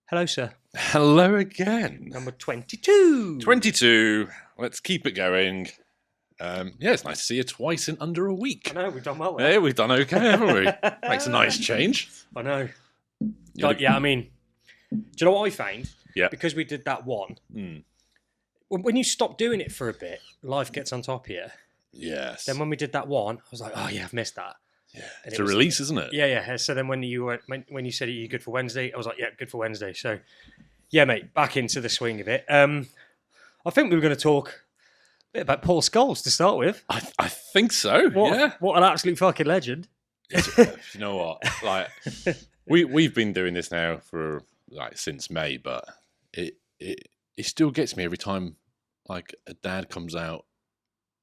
Hello, sir. Hello again. Number 22. 22. Let's keep it going. It's nice to see you twice in under a week. I know, we've done well there. Yeah, we've done okay, haven't we? Makes a nice change. I know. I mean, do you know what I found? Yeah. Because we did that one, when you stop doing it for a bit, life gets on top of you. Yes. Then when we did that one, I was like, oh yeah, I've missed that. Yeah. It's a release, isn't it? Yeah. So then when you said you're good for Wednesday, I was like, yeah, good for Wednesday. So, yeah, mate, back into the swing of it. I think we were going to talk a bit about Paul Scholes to start with. I think so. What an absolute fucking legend. You know what? Like, we've been doing this now for since May, but it still gets me every time like a dad comes out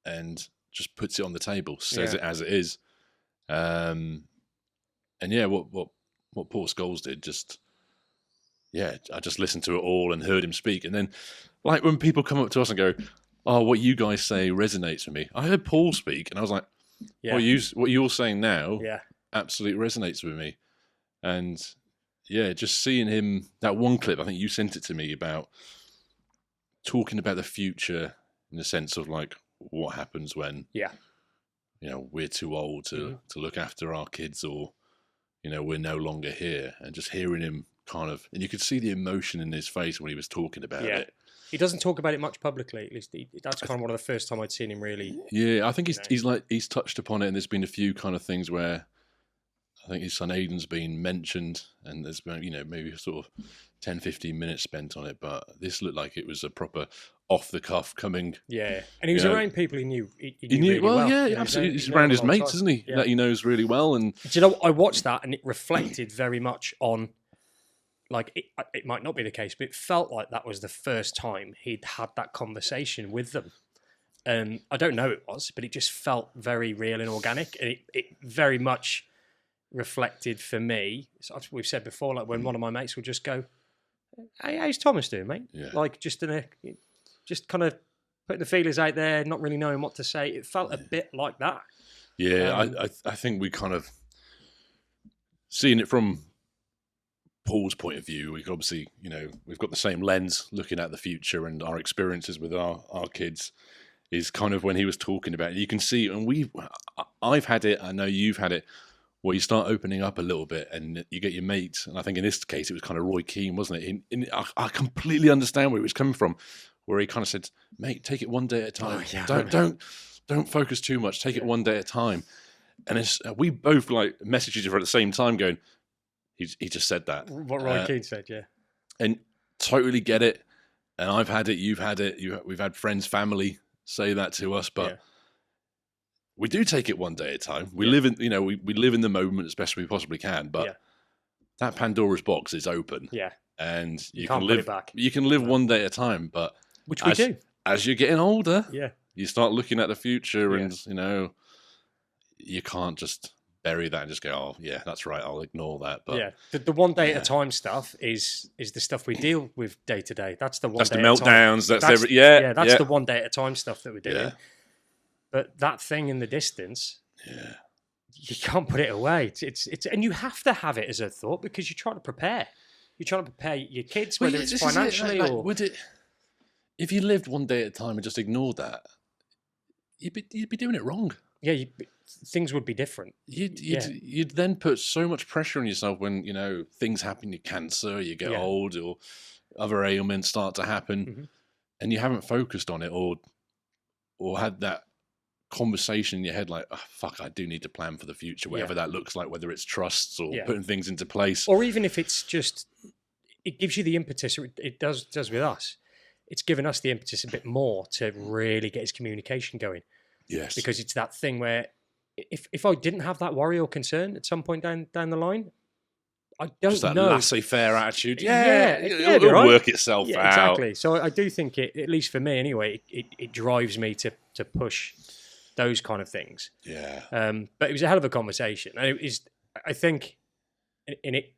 and just puts it on the table, says it as it is. And yeah, what Paul Scholes did, I just listened to it all and heard him speak. And then, like, when people come up to us and go, "Oh, what you guys say resonates with me," I heard Paul speak, and I was like, "What you're saying now, absolutely resonates with me." And yeah, just seeing him, that one clip, I think you sent it to me, about talking about the future in the sense of like what happens when we're too old to look after our kids, or we're no longer here, and just hearing him kind of, and you could see the emotion in his face when he was talking about it. He doesn't talk about it much publicly, at least. That's kind of one of the first time I'd seen him really. Yeah, I think he's touched upon it, and there's been a few kind of things where I think his son Aiden's been mentioned, and there's been, maybe sort of 10, 15 minutes spent on it, but this looked like it was a proper off-the-cuff coming. Yeah, and he was around people he knew. He knew really well. Yeah, absolutely. He's around his mates, isn't he? Yeah. That he knows really well. And do you know, I watched that, and it reflected very much on, like, it might not be the case, but it felt like that was the first time he'd had that conversation with them. I don't know it was, but it just felt very real and organic, and it very much reflected for me, as we've said before, like when one of my mates would just go, "Hey, how's Thomas doing, mate?" Yeah. Like just kind of putting the feelers out there, not really knowing what to say. It felt a bit like that. Yeah, I think we kind of, seeing it from Paul's point of view, we obviously, we've got the same lens looking at the future, and our experiences with our kids is kind of when he was talking about it. You can see, and I've had it, I know you've had it, where you start opening up a little bit and you get your mates. And I think in this case, it was kind of Roy Keane, wasn't it? I completely understand where it was coming from, where he kind of said, "Mate, take it one day at a time. Don't focus too much. Take it one day at a time." And we both like messaged each other at the same time going, he just said that. What Roy Keane said, yeah. And totally get it. And I've had it, you've had it, we've had friends, family say that to us, but we do take it one day at a time. We live in, we live in the moment as best we possibly can, but that Pandora's box is open. Yeah. And you can't can live put it back. You can live one day at a time, but which we do. As you're getting older, you start looking at the future, and you can't just bury that and just go, "Oh yeah, that's right, I'll ignore that." But the one day at a time stuff is the stuff we deal with day to day. That's the one. That's day the meltdowns. That's that's the one day at a time stuff that we're doing. Yeah. But that thing in the distance, you can't put it away. It's and you have to have it as a thought, because you're trying to prepare. You're trying to prepare your kids, whether it's financially or. Would it? If you lived one day at a time and just ignored that, you'd be doing it wrong. Yeah, things would be different. You'd then put so much pressure on yourself when things happen. You cancer, you get old, or other ailments start to happen, and you haven't focused on it or had that conversation in your head, like, "Oh, fuck, I do need to plan for the future," whatever that looks like, whether it's trusts or putting things into place, or even if it's just, it gives you the impetus. It does with us. It's given us the impetus a bit more to really get his communication going. Yes, because it's that thing where if I didn't have that worry or concern at some point down the line, I don't just that know. laissez-faire attitude. It'll work itself out. Exactly. So I do think it, at least for me anyway, it drives me to push those kind of things. Yeah. But it was a hell of a conversation. And it is, I think, in it,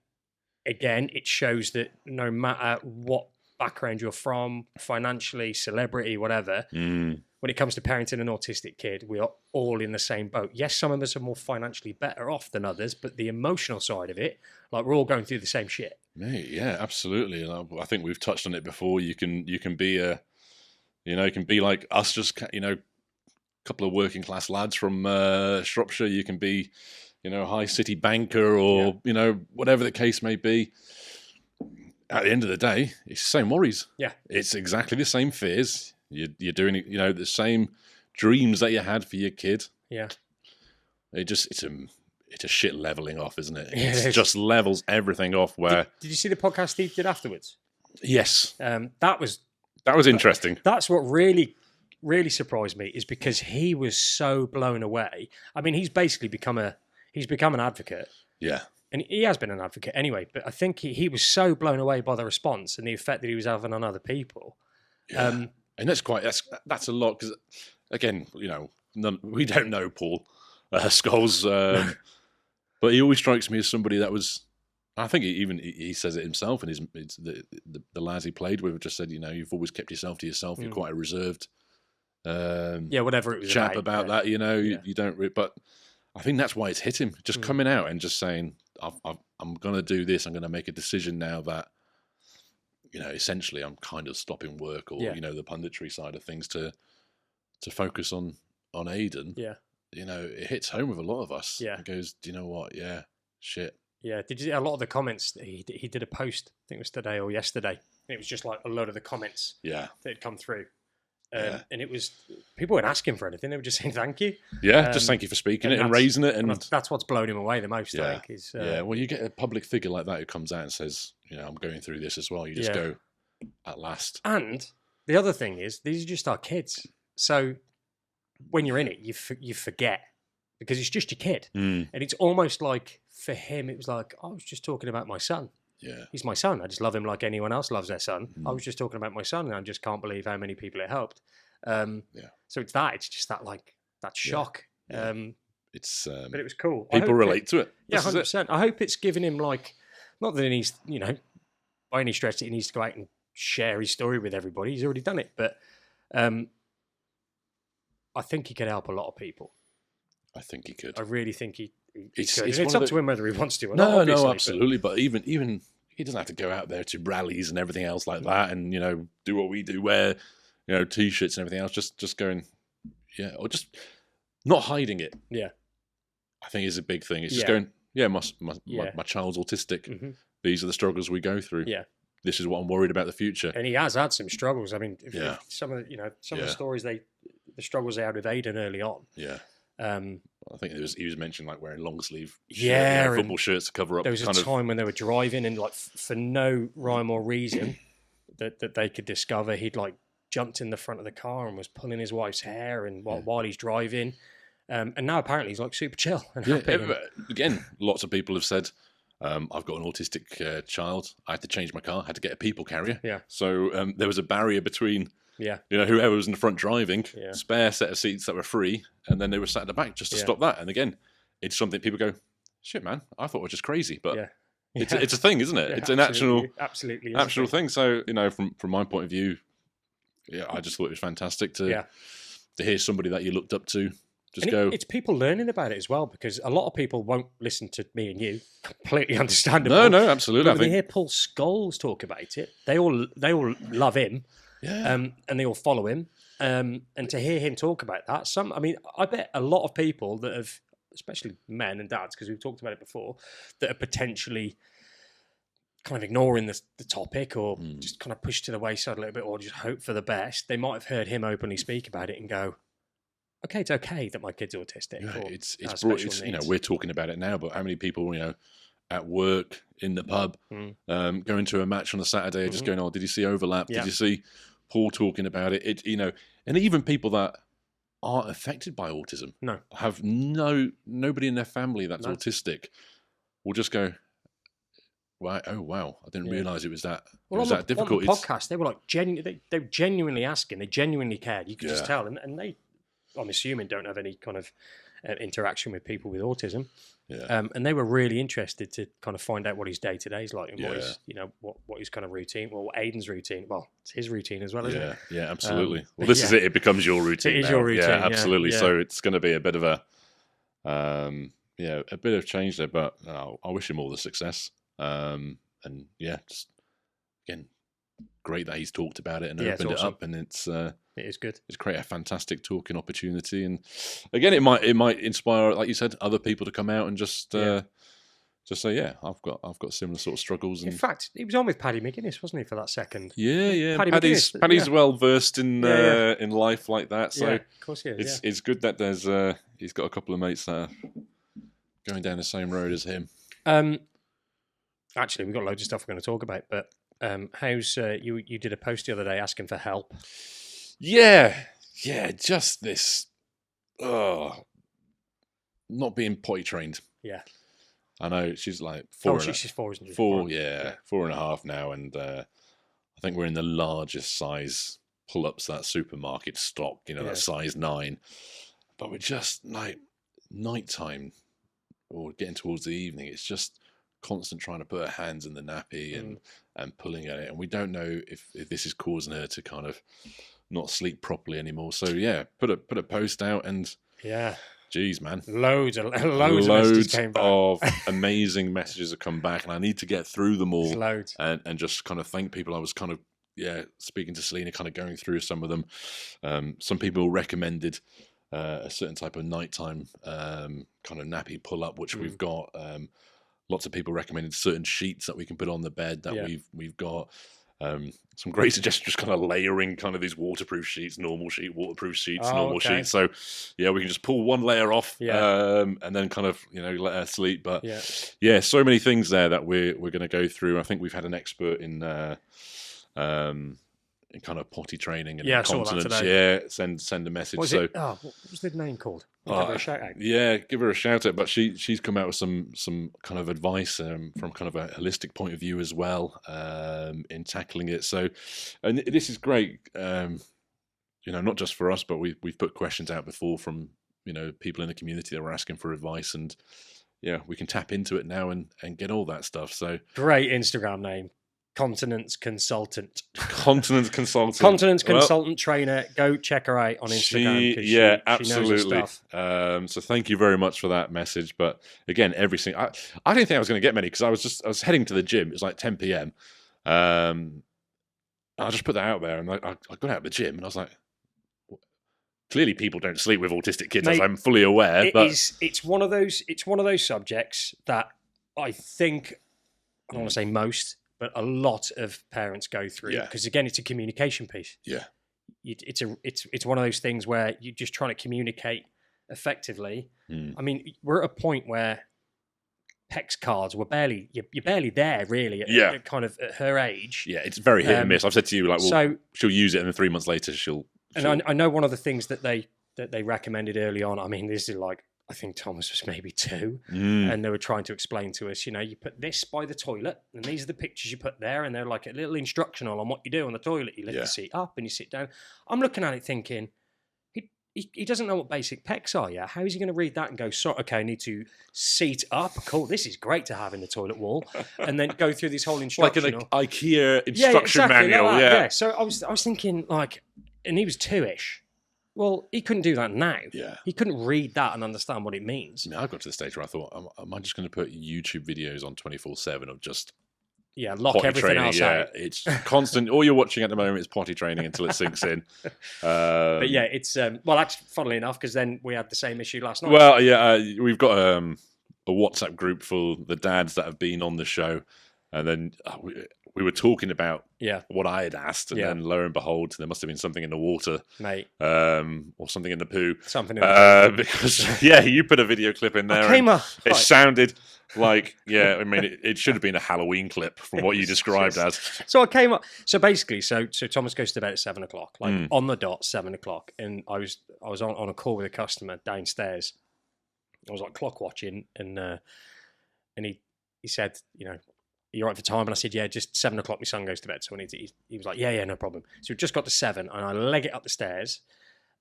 again, it shows that no matter what background you're from, financially, celebrity, whatever, when it comes to parenting an autistic kid, we are all in the same boat. Yes, some of us are more financially better off than others, but the emotional side of it, like we're all going through the same shit. Mate, yeah, absolutely. And I think we've touched on it before. You can be you can be like us, just a couple of working class lads from Shropshire. You can be, a high city banker, or whatever the case may be. At the end of the day, it's the same worries. Yeah, it's exactly the same fears. You're doing the same dreams that you had for your kid. Yeah, it's a shit leveling off, isn't it? Yeah, It just levels everything off. Where did you see the podcast Steve did afterwards? Yes, that was interesting. That's what really surprised me, is because he was so blown away. I mean, he's basically become an advocate. Yeah. And he has been an advocate anyway, but I think he was so blown away by the response and the effect that he was having on other people. Yeah. And that's a lot, because again, we don't know Paul Scholes, but he always strikes me as somebody that was. I think he says it himself, and the lads he played with just said, you've always kept yourself to yourself. You're quite a reserved, whatever it was chap about that. You don't. But I think that's why it's hit him. Just coming out and just saying, I'm going to do this. I'm going to make a decision now that, essentially I'm kind of stopping work, or the punditry side of things to focus on Aidan. Yeah. It hits home with a lot of us. Yeah. It goes, do you know what? Yeah, shit. Yeah. Did you see a lot of the comments? He did a post, I think it was today or yesterday. It was just like a load of the comments that had come through. And it was, people weren't asking for anything. They were just saying thank you. Yeah, just thank you for speaking it and raising it. And that's what's blown him away the most, I think. Is, well, you get a public figure like that who comes out and says, I'm going through this as well. You just go, at last. And the other thing is, these are just our kids. So when you're in it, you forget, because it's just your kid. And it's almost like, for him, it was like, I was just talking about my son. Yeah. He's my son. I just love him like anyone else loves their son. I was just talking about my son, and I just can't believe how many people it helped. So it's just that shock. Yeah. But it was cool. People relate to it. Yeah, 100%. I hope it's given him, not that he needs, by any stretch that he needs to go out and share his story with everybody. He's already done it. But I think he could help a lot of people. I think he could. I really think he could. It's up to him whether he wants to or not. No, absolutely. But even he doesn't have to go out there to rallies and everything else like that, and do what we do, wear t-shirts and everything else. Just going, or just not hiding it. Yeah, I think is a big thing. It's just going, my child's autistic. Mm-hmm. These are the struggles we go through. Yeah, this is what I'm worried about the future. And he has had some struggles. I mean, if some of the stories the struggles they had with Aidan early on. Yeah. I think he was mentioning wearing long sleeve football shirts to cover up. There was a time when they were driving, and for no rhyme or reason that they could discover, he'd jumped in the front of the car and was pulling his wife's hair, and while he's driving. And now apparently he's super chill and happy. Again, lots of people have said, I've got an autistic child. I had to change my car. I had to get a people carrier. Yeah. So there was a barrier between whoever was in the front driving, spare set of seats that were free, and then they were sat at the back just to stop that. And again, it's something people go, shit, man, I thought it was just crazy, but it's a thing, isn't it? It's an actual thing. So from my point of view, I just thought it was fantastic to hear somebody that you looked up to. It's people learning about it as well, because a lot of people won't listen to me and you. Completely understandable. No, absolutely. But when they hear Paul Scholes talk about it, they all love him. Yeah. And they all follow him. And to hear him talk about that, I bet a lot of people that have, especially men and dads, because we've talked about it before, that are potentially kind of ignoring the topic, or just kind of pushed to the wayside a little bit, or just hope for the best. They might have heard him openly speak about it and go, okay, it's okay that my kid's autistic. Yeah, it's brought, we're talking about it now, but how many people, at work, in the pub, going to a match on a Saturday, just going, did you see overlap? Did you see Paul talking about it? And even people that aren't affected by autism, have nobody in their family that's autistic, will just go, wow, I didn't realise it was that. Difficult. On the podcast, they were they were genuinely asking, they genuinely cared. You could just tell, and they, I'm assuming, don't have any kind of interaction with people with autism. Yeah. And they were really interested to kind of find out what his day-to-day is like and what Yeah. his, what his kind of routine, what Aiden's routine. Well, it's his routine as well, isn't it? Yeah, absolutely. Well, but this is it. It becomes your routine It is now. your routine, Yeah, absolutely. yeah. So it's going to be a bit of a, a bit of change there. But I wish him all the success. And yeah, just again, great that he's talked about it and opened it up. And it is good. It's create a fantastic talking opportunity. And again, it might inspire, like you said, other people to come out and just say, yeah, I've got similar sort of struggles. And in fact, he was on with Paddy McGuinness, wasn't he, for that second? Yeah. Paddy's well versed in in life like that. So of course he is, it's good that there's he's got a couple of mates that are going down the same road as him. Actually, we've got loads of stuff we're going to talk about, but how's you did a post the other day asking for help? Yeah, just this not being potty trained. Yeah. I know she's like 4. She's 4, isn't she? 4, yeah, 4.5 now, and I think we're in the largest size pull-ups that supermarket stock. That size 9. But we're just like nighttime or getting towards the evening. It's just constant trying to put her hands in the nappy and pulling at it, and we don't know if this is causing her to kind of not sleep properly anymore. So yeah, put a post out, and geez, man, loads of messages came back. Of amazing messages have come back, and I need to get through them all and just kind of thank people. I was kind of speaking to Selena, kind of going through some of them. Some people recommended a certain type of nighttime kind of nappy pull up, which we've got. Lots of people recommended certain sheets that we can put on the bed that we've got. Some great suggestions, just kind of layering kind of these waterproof sheets, normal sheet, waterproof sheets, normal sheets. So yeah, we can just pull one layer off and then kind of let her sleep. But so many things there that we're going to go through. I think we've had an expert in kind of potty training and continence. Yeah, send a message. What was the name called? Give her a shout out. Yeah, give her a shout out. But she's come out with some kind of advice from kind of a holistic point of view as well in tackling it. So, and this is great. Not just for us, but we've put questions out before from people in the community that were asking for advice, and we can tap into it now and get all that stuff. So great Instagram name. Continence Consultant. Continence Consultant. Continence Consultant trainer. Go check her out on Instagram. She absolutely. Knows her stuff. So thank you very much for that message. But again, I didn't think I was going to get many because I was heading to the gym. It was like 10 p.m. I just put that out there, and I got out of the gym, and I was like, clearly people don't sleep with autistic kids, as I'm fully aware. It's one of those subjects that I think, I don't want to say most, but a lot of parents go through because again, it's a communication piece. Yeah, it's one of those things where you're just trying to communicate effectively. I mean, we're at a point where PEX cards were you're barely there really. At kind of at her age. Yeah, it's very hit and miss. I've said to you she'll use it, and then 3 months later she'll. And I know one of the things that they recommended early on. I mean, this is like, I think Thomas was maybe 2, and they were trying to explain to us, you put this by the toilet, and these are the pictures you put there, and they're like a little instructional on what you do on the toilet. You lift the seat up and you sit down. I'm looking at it thinking, he doesn't know what basic PECs are yet. How is he going to read that and go, okay, I need to seat up. Cool, this is great to have in the toilet wall, and then go through this whole instructional. Like an IKEA instruction manual. Yeah. So I was thinking and he was 2-ish. Well, he couldn't do that now. Yeah. He couldn't read that and understand what it means. I got to the stage where I thought, am I just going to put YouTube videos on 24/7 of just lock everything training? else out. It's constant. All you're watching at the moment is potty training until it sinks in. But yeah, it's actually, funnily enough, because then we had the same issue last night. Well, yeah, we've got a WhatsApp group for the dads that have been on the show, and then we were talking about what I had asked, and then lo and behold, there must have been something in the water, mate, or something in the poo. Something in the poo. Because you put a video clip in there. It sounded like I mean, it should have been a Halloween clip from what you described as. So I came up. So basically, so Thomas goes to bed at 7 o'clock, on the dot, 7 o'clock, and I was on a call with a customer downstairs. I was like clock watching, and he said, you all right for time? And I said, yeah, just 7 o'clock, my son goes to bed. So he was like, yeah, no problem. So we just got to 7, and I leg it up the stairs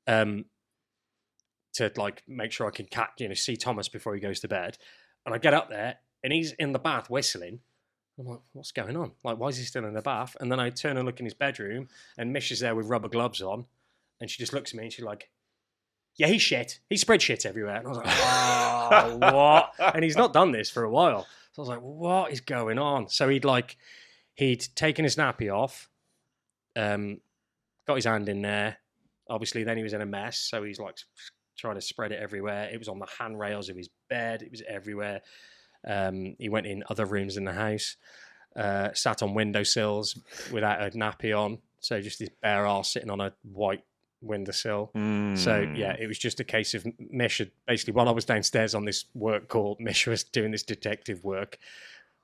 to to like make sure I can see Thomas before he goes to bed. And I get up there and he's in the bath whistling. I'm like, what's going on? Like, why is he still in the bath? And then I turn and look in his bedroom, and Mish is there with rubber gloves on, and she just looks at me and she's like, yeah, he's shit. He spread shit everywhere. And I was like, oh, what? And he's not done this for a while. So I was like, what is going on? So he'd taken his nappy off, got his hand in there. Obviously, then he was in a mess. So he's like trying to spread it everywhere. It was on the handrails of his bed. It was everywhere. He went in other rooms in the house, sat on windowsills without a nappy on. So just his bare arse sitting on a white windowsill. So yeah, it was just a case of Mish had basically, while I was downstairs on this work call, Mish was doing this detective work,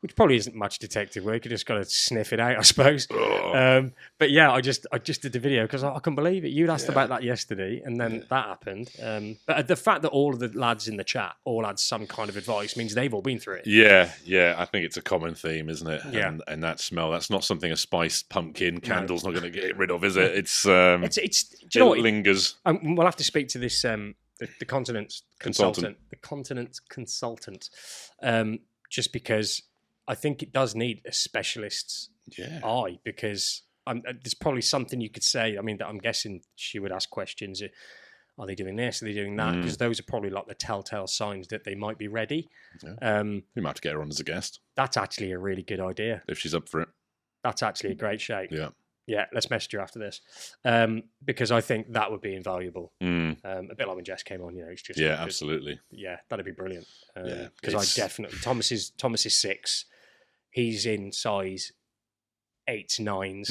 which probably isn't much detective work. You just got to sniff it out, I suppose. But yeah, I just did the video because I couldn't believe it. You'd asked about that yesterday, and then that happened. But the fact that all of the lads in the chat all had some kind of advice means they've all been through it. Yeah. I think it's a common theme, isn't it? Yeah. And that smell, that's not something a spiced pumpkin candle's not going to get rid of, is it? It's do you know what? Lingers. We'll have to speak to this the continence consultant. The continence consultant, just because I think it does need a specialist's eye, because there's probably something you could say. I mean, I'm guessing she would ask questions. Are they doing this? Are they doing that? Because those are probably like the telltale signs that they might be ready. Yeah. We might have to get her on as a guest. That's actually a really good idea. If she's up for it. That's actually a great shape. Yeah. Yeah, let's message her after this, because I think that would be invaluable. A bit like when Jess came on, it's just absolutely. Yeah, that'd be brilliant. Because I definitely Thomas is 6. He's in size 8s, 9s.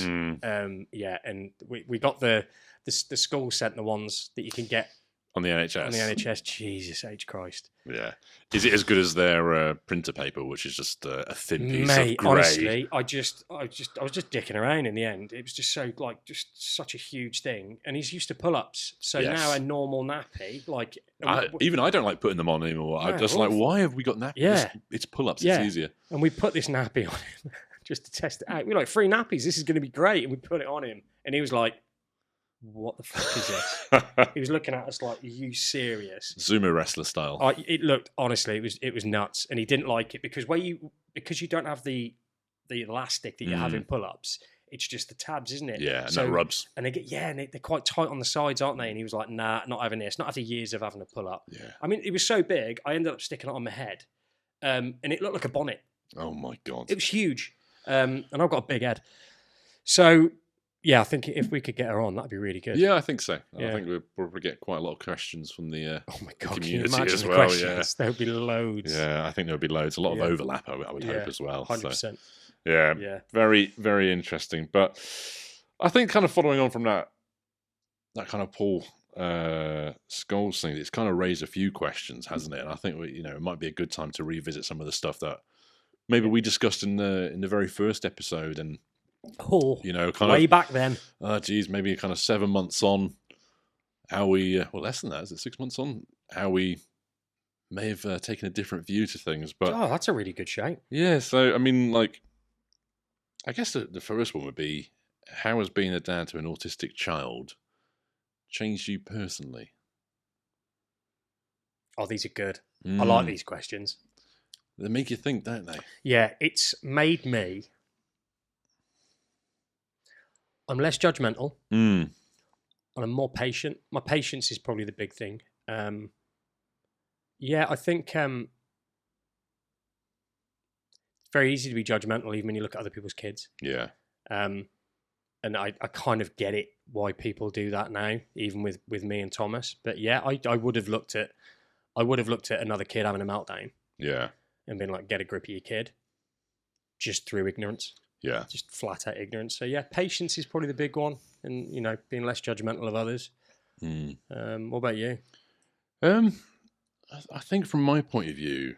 And we got the school centre ones that you can get on the NHS. On the NHS, Jesus H Christ. Yeah, is it as good as their printer paper, which is just a thin piece of grey? Honestly, I was just dicking around in the end. It was just such a huge thing, and he's used to pull-ups. So now a normal nappy, like even I don't like putting them on anymore. I'm just like, why have we got nappies? Yeah, it's pull-ups. It's easier. And we put this nappy on him just to test it out. We were like, 3 nappies. This is going to be great, and we put it on him, and he was like, what the fuck is this? He was looking at us like, are you serious? Sumo wrestler style. It looked, honestly, it was nuts, and he didn't like it because you don't have the elastic that you have in pull-ups. It's just the tabs, isn't it? Yeah, and that rubs. And they get and they're quite tight on the sides, aren't they? And he was like, nah, not having this. Not after years of having a pull-up. Yeah. I mean, it was so big, I ended up sticking it on my head, and it looked like a bonnet. Oh my God! It was huge, and I've got a big head, so. Yeah, I think if we could get her on, that'd be really good. Yeah, I think so. Yeah. I think we'll probably get quite a lot of questions from the oh my God, community can you imagine as the well. Questions? There would be loads. Yeah, I think there would be loads. A lot of overlap, I would hope as well. 100%. So, yeah, very, very interesting. But I think kind of following on from that kind of Paul Scholes thing, it's kind of raised a few questions, hasn't it? And I think it might be a good time to revisit some of the stuff that maybe we discussed in the very first episode and. Kind way of back then. Oh, geez, maybe kind of 7 months on, how we less than that, is it 6 months on? How we may have taken a different view to things, but that's a really good shape. Yeah, so I mean, like, I guess the first one would be, how has being a dad to an autistic child changed you personally? Oh, these are good. I like these questions. They make you think, don't they? Yeah, it's made me. I'm less judgmental, and I'm more patient. My patience is probably the big thing. I think it's very easy to be judgmental even when you look at other people's kids. Yeah. And I kind of get it why people do that now, even with me and Thomas. But yeah, I would have looked at another kid having a meltdown. Yeah. And been like, get a grip of your kid, just through ignorance. Yeah. Just flat out ignorance. So yeah, patience is probably the big one, and being less judgmental of others. What about you? I think from my point of view,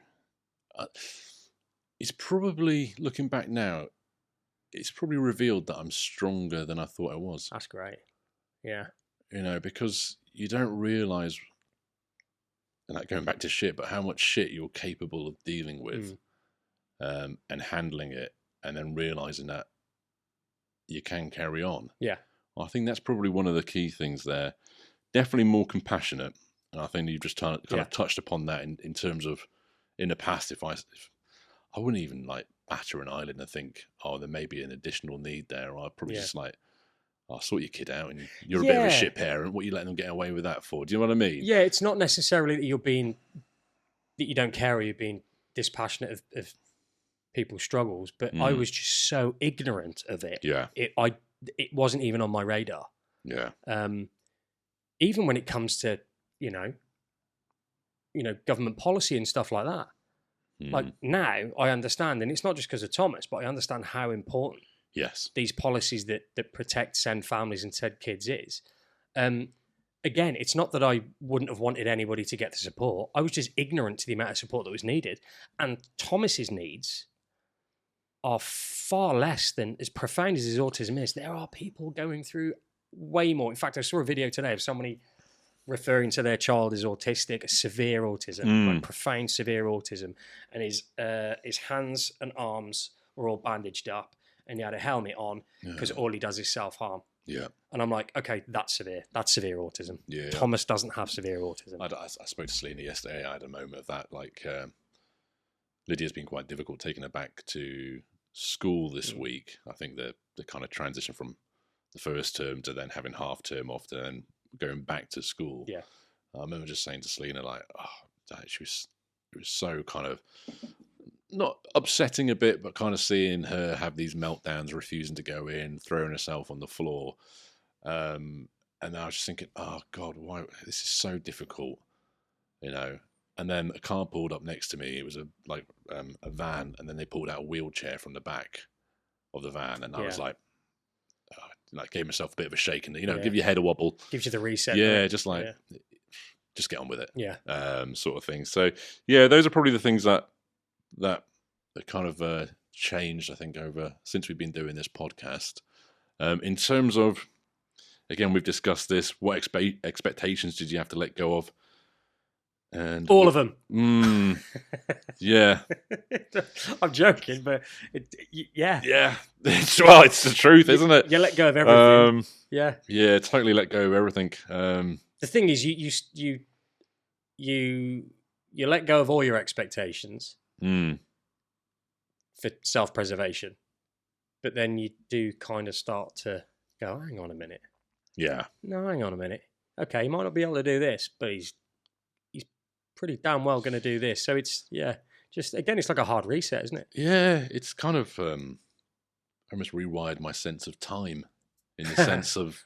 it's probably, looking back now, it's probably revealed that I'm stronger than I thought I was. That's great. Yeah. Because you don't realise, and that going back to shit, but how much shit you're capable of dealing with and handling it. And then realising that you can carry on. Yeah. I think that's probably one of the key things there. Definitely more compassionate. And I think you've just kind of touched upon that in terms of, in the past, if I wouldn't even like batter an eyelid and think, oh, there may be an additional need there. I'd probably just like, I'll sort your kid out, and you're a bit of a shit parent. What are you letting them get away with that for? Do you know what I mean? Yeah, it's not necessarily that that you don't care or you're being dispassionate of people's struggles, but I was just so ignorant of it. Yeah. It wasn't even on my radar. Yeah. Even when it comes to, government policy and stuff like that. Like now I understand, and it's not just because of Thomas, but I understand how important these policies that protect send families and send kids is. Again, it's not that I wouldn't have wanted anybody to get the support. I was just ignorant to the amount of support that was needed. And Thomas's needs are far less than, as profound as his autism is, there are people going through way more. In fact, I saw a video today of somebody referring to their child as autistic, severe autism, like profound severe autism. And his hands and arms were all bandaged up and he had a helmet on because all he does is self-harm. Yeah. And I'm like, okay, that's severe. That's severe autism. Yeah. Thomas doesn't have severe autism. I spoke to Selena yesterday. I had a moment of that. Like, Lydia's been quite difficult taking her back to school this week. I think the kind of transition from the first term to then having half term off to then going back to school. Yeah. I remember just saying to Selena, like, oh, it was so kind of not upsetting a bit, but kind of seeing her have these meltdowns, refusing to go in, throwing herself on the floor. And I was just thinking, oh God, why this is so difficult, And then a car pulled up next to me. It was a van, and then they pulled out a wheelchair from the back of the van, and I was like, gave myself a bit of a shake, and give your head a wobble, gives you the reset. Yeah, just get on with it. Yeah, sort of thing. So yeah, those are probably the things that kind of changed, I think, over since we've been doing this podcast. In terms of, again, we've discussed this. What expectations did you have to let go of? And all of them. Yeah. I'm joking, but yeah. It's the truth, isn't it? You let go of everything. Yeah, totally let go of everything. The thing is, you let go of all your expectations for self-preservation, but then you do kind of start to go, hang on a minute. Yeah. No, hang on a minute. Okay, he might not be able to do this, but he's pretty damn well going to do this. So it's, just, again, it's like a hard reset, isn't it? Yeah, it's kind of almost rewired my sense of time in the sense of,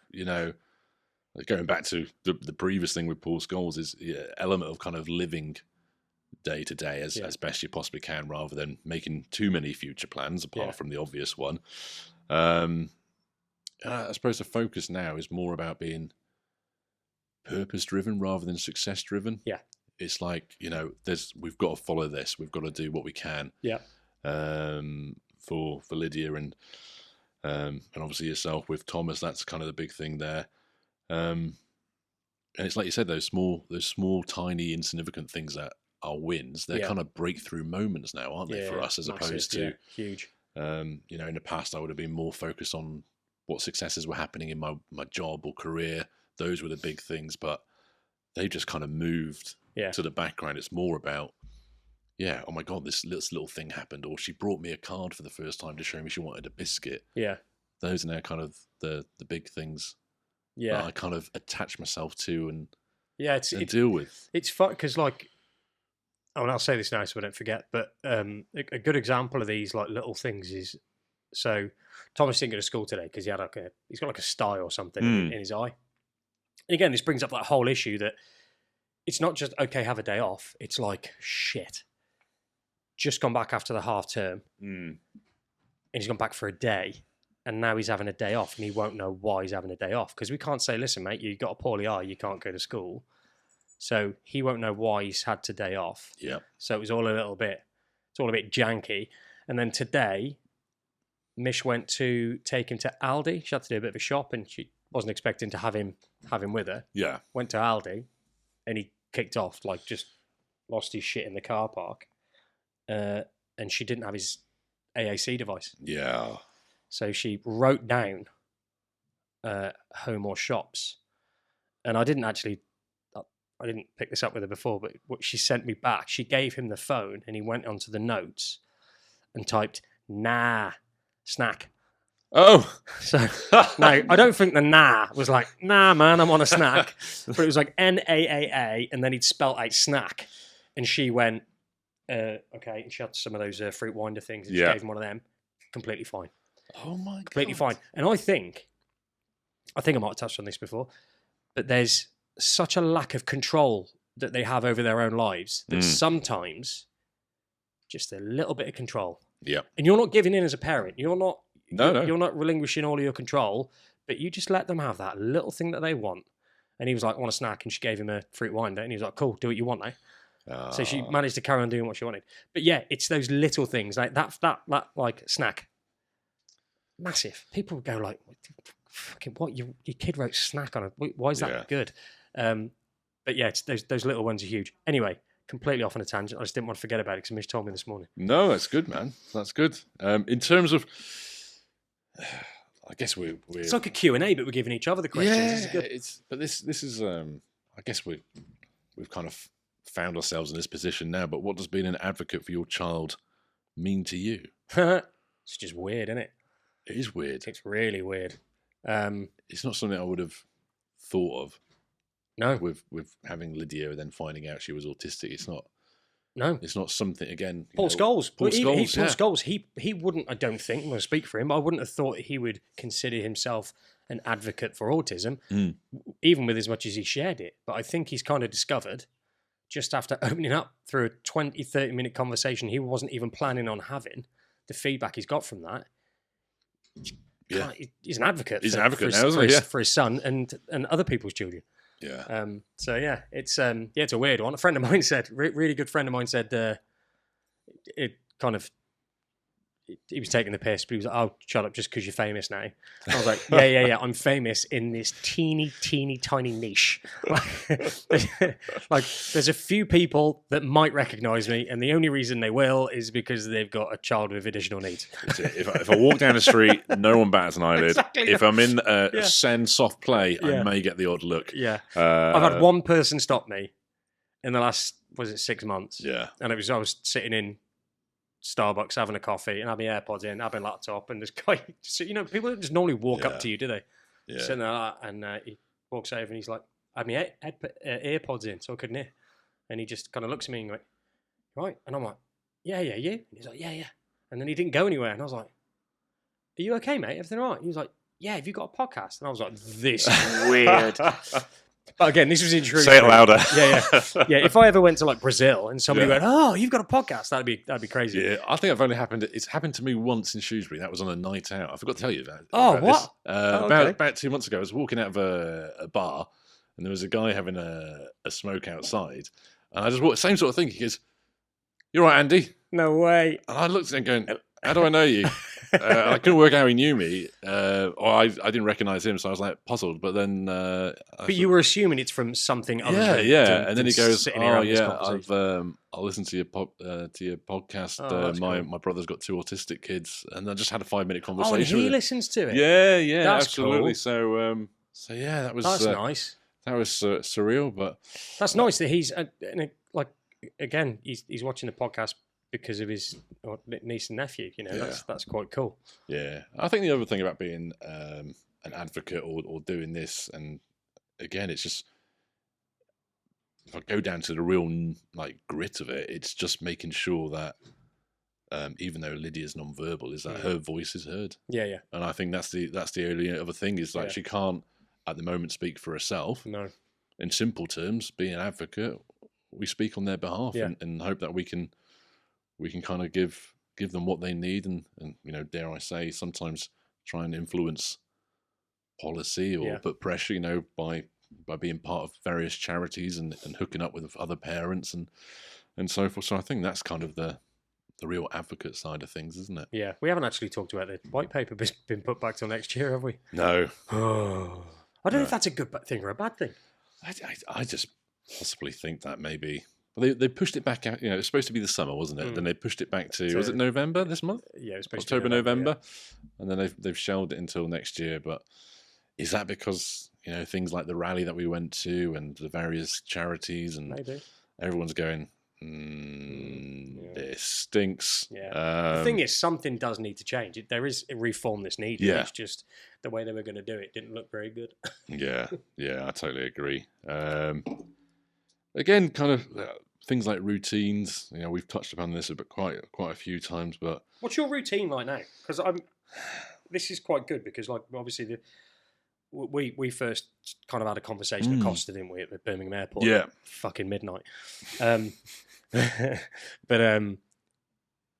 going back to the previous thing with Paul Scholes is element of kind of living day to day as best you possibly can, rather than making too many future plans apart from the obvious one. I suppose the focus now is more about being purpose driven rather than success driven. Yeah. It's like, we've got to follow this. We've got to do what we can. Yeah. For Lydia and obviously yourself with Thomas, that's kind of the big thing there. And it's like you said, those small, tiny, insignificant things that are wins. They're kind of breakthrough moments now, aren't they, for us, as opposed to huge. In the past, I would have been more focused on what successes were happening in my job or career. Those were the big things, but they just kind of moved to the background. It's more about, oh my God, this little thing happened, or she brought me a card for the first time to show me she wanted a biscuit. Yeah. Those are now kind of the big things that I kind of attach myself to and deal with. It's fun because, like, and I'll say this now so I don't forget, but a good example of these like little things is, so Thomas didn't go to school today because he's got like a sty or something in his eye. And again, this brings up that whole issue that it's not just, okay, have a day off. It's like, shit, just gone back after the half term and he's gone back for a day and now he's having a day off and he won't know why he's having a day off, because we can't say, listen, mate, you've got a poorly eye, you can't go to school. So he won't know why he's had today off. Yeah. So it's all a bit janky. And then today, Mish went to take him to Aldi. She had to do a bit of a shop and she wasn't expecting to have him with her. Yeah. Went to Aldi and he kicked off, like just lost his shit in the car park. And she didn't have his AAC device. Yeah. So she wrote down home or shops. And I didn't actually, I didn't pick this up with her before, but what she sent me back, she gave him the phone and he went onto the notes and typed, nah, snack. Oh. So, no, I don't think the nah was like, nah, man, I'm on a snack. But it was like N-A-A-A, and then he'd spelt out snack. And she went, okay. And she had some of those fruit winder things, and she gave him one of them. Completely fine. Oh, my God. Completely fine. And I think I might have touched on this before, but there's such a lack of control that they have over their own lives that sometimes just a little bit of control. Yeah. And you're not giving in as a parent. You're not No. You're not relinquishing all of your control, but you just let them have that little thing that they want. And he was like, I want a snack, and she gave him a fruit winder, and he was like, cool, do what you want now. So she managed to carry on doing what she wanted. But yeah, it's those little things like that like snack. Massive. People go like, fucking what? Your kid wrote snack on it. Why is that good? But yeah, it's those little ones are huge. Anyway, completely off on a tangent. I just didn't want to forget about it because Mish told me this morning. No, that's good, man. That's good. In terms of, I guess we're it's like a Q&A, but we're giving each other the questions. Yeah, this is good. This is I guess we've kind of found ourselves in this position now. But what does being an advocate for your child mean to you? It's just weird, isn't it? It is weird. It's really weird. It's not something I would have thought of. No, with having Lydia and then finding out she was autistic. It's not. No, it's not something. Again, Paul Scholes. Paul Scholes. He wouldn't. I don't think. I'm going to speak for him. But I wouldn't have thought he would consider himself an advocate for autism, even with as much as he shared it. But I think he's kind of discovered, just after opening up through a 20, 30-minute conversation he wasn't even planning on having, the feedback he's got from that. Yeah, he's an advocate. He's an advocate now, isn't he? For his son and other people's children. Yeah. So yeah, it's a weird one. A friend of mine said, really good friend of mine said, it kind of, he was taking the piss, but he was like, "Oh, shut up, just because you're famous now." I was like, yeah, I'm famous in this teeny tiny niche. Like, there's a few people that might recognise me, and the only reason they will is because they've got a child with additional needs. If I walk down the street, no one bats an eyelid. Exactly. If I'm in send soft play, I may get the odd look. Yeah, I've had one person stop me in the last 6 months. Yeah, and I was sitting in Starbucks having a coffee and having AirPods in, having a laptop, and this guy, people don't just normally walk up to you, do they? Yeah. Sitting there, and he walks over and he's like, I had my AirPods in, so I couldn't hear. And he just kind of looks at me and went, right? And I'm like, yeah, you? And he's like, yeah. And then he didn't go anywhere, and I was like, are you okay, mate? Everything all right? He was like, yeah, have you got a podcast? And I was like, this is weird. But again, this was in Jerusalem. Say it louder. Yeah. If I ever went to like Brazil and somebody went, "Oh, you've got a podcast," that'd be crazy. Yeah, I think it's happened to me once in Shrewsbury. That was on a night out. I forgot to tell you that. Oh, what? About 2 months ago, I was walking out of a bar, and there was a guy having a smoke outside, and I just walked. Same sort of thing. He goes, "You're right, Andy." No way. And I looked at him going, "How do I know you?" I couldn't work out how he knew me, or I didn't recognise him, so I was like puzzed. But then, but you were assuming it's from something other. And then he goes, "Oh yeah, I'll listen to your podcast. My brother's got 2 autistic kids," and I just had a 5-minute conversation. Oh, and he with him. listens to it. Yeah, that's absolutely. Cool. So yeah, that was nice. That was surreal, but that's nice that he's like again he's watching the podcast because of his niece and nephew, that's quite cool. Yeah, I think the other thing about being an advocate or doing this, and again, it's just if I go down to the real grit of it, it's just making sure that even though Lydia's non-verbal, is that her voice is heard. Yeah. And I think that's the only other thing is she can't at the moment speak for herself. No. In simple terms, being an advocate, we speak on their behalf and hope that we can kind of give them what they need and dare I say, sometimes try and influence policy or put pressure, by being part of various charities and hooking up with other parents and so forth. So I think that's kind of the real advocate side of things, isn't it? Yeah, we haven't actually talked about the white paper being put back till next year, have we? No. I don't know if that's a good thing or a bad thing. I just possibly think that maybe. Well, they pushed it back out. It was supposed to be the summer, wasn't it? Then they pushed it back to was it November this month? Yeah, it was supposed October, to be November, and then they've shelved it until next year. But is that because, things like the rally that we went to and the various charities and Maybe. everyone's going, Yeah. this stinks. Yeah. The thing is, something does need to change. There is a reform that's needed. Yeah. It's just the way they were going to do it didn't look very good. Yeah, I totally agree. Again, kind of things like routines. We've touched upon this quite a few times, but What's your routine like now? Because this is quite good because, like, obviously we first kind of had a conversation at Costa, didn't we, at the Birmingham airport? Yeah. At fucking midnight. But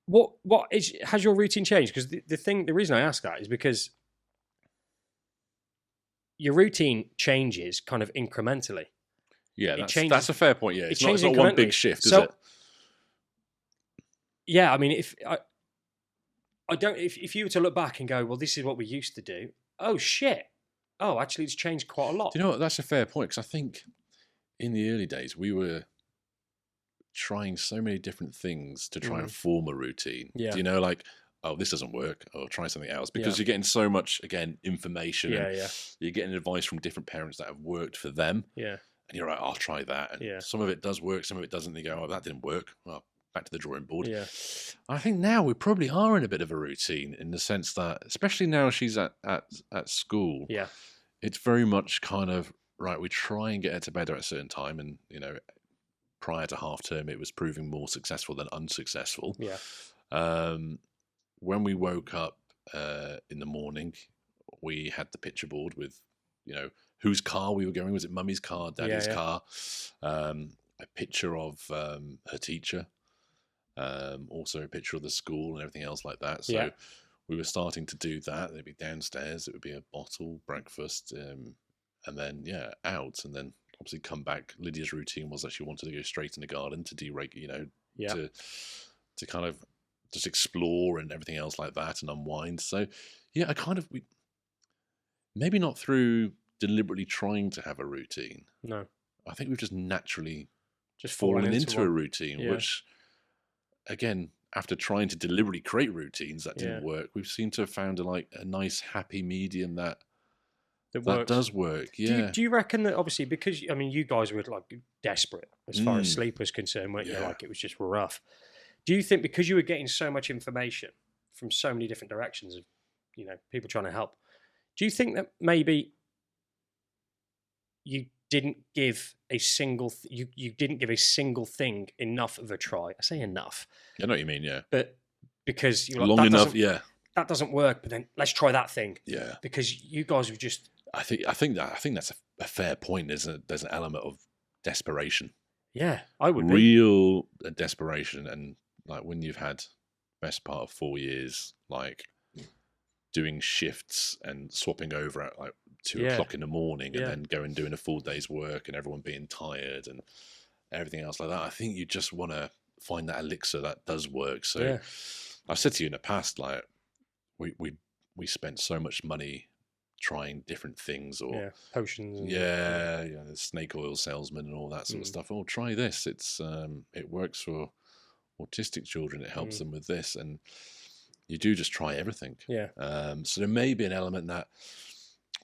what has your routine changed? Because the reason I ask that is because your routine changes kind of incrementally. Yeah, that's a fair point. Yeah, it's not one big shift, is so, it? Yeah, I mean, if you were to look back and go, well, this is what we used to do. Oh shit! Oh, actually, it's changed quite a lot. Do you know what? That's a fair point because I think in the early days we were trying so many different things to try and form a routine. Yeah. Do you know, like, oh, this doesn't work, or try something else, because you're getting so much, again, information. Yeah. You're getting advice from different parents that have worked for them. Yeah. And you're like, I'll try that. And some of it does work, some of it doesn't. And you go, oh, that didn't work. Well, back to the drawing board. Yeah. I think now we probably are in a bit of a routine in the sense that, especially now she's at school. Yeah. It's very much kind of, right, we try and get her to bed at a certain time. And, prior to half term, it was proving more successful than unsuccessful. Yeah. When we woke up in the morning, we had the picture board with, whose car we were going. Was it mummy's car, daddy's car? A picture of her teacher, also a picture of the school and everything else like that. So we were starting to do that. It'd be downstairs. It would be a bottle, breakfast, and then, out. And then obviously come back. Lydia's routine was that she wanted to go straight in the garden to deregulate, to kind of just explore and everything else like that and unwind. So, I kind of, maybe not through deliberately trying to have a routine. No. I think we've just naturally just fallen into a routine, which, again, after trying to deliberately create routines that didn't work, we've seemed to have found a nice, happy medium that does work. Yeah. Do you reckon that, obviously, because, I mean, you guys were like desperate as far as sleep was concerned, weren't you? Like, it was just rough. Do you think because you were getting so much information from so many different directions of, people trying to help, do you think that maybe you didn't give a single you didn't give a single thing enough of a try? I say enough. I know what you mean, yeah. But because you're long enough, that doesn't work. But then let's try that thing. Yeah. Because you guys were just. I think that's a fair point. There's an element of desperation. Yeah, I would. Real desperation, and like when you've had best part of 4 years, like doing shifts and swapping over at like 2 o'clock in the morning, and then going doing a full day's work, and everyone being tired and everything else like that. I think you just want to find that elixir that does work. So I've said to you in the past, like we spent so much money trying different things, or potions, and the snake oil salesman and all that sort of stuff. Oh, try this. It's it works for autistic children. It helps them with this, and you do just try everything. So there may be an element that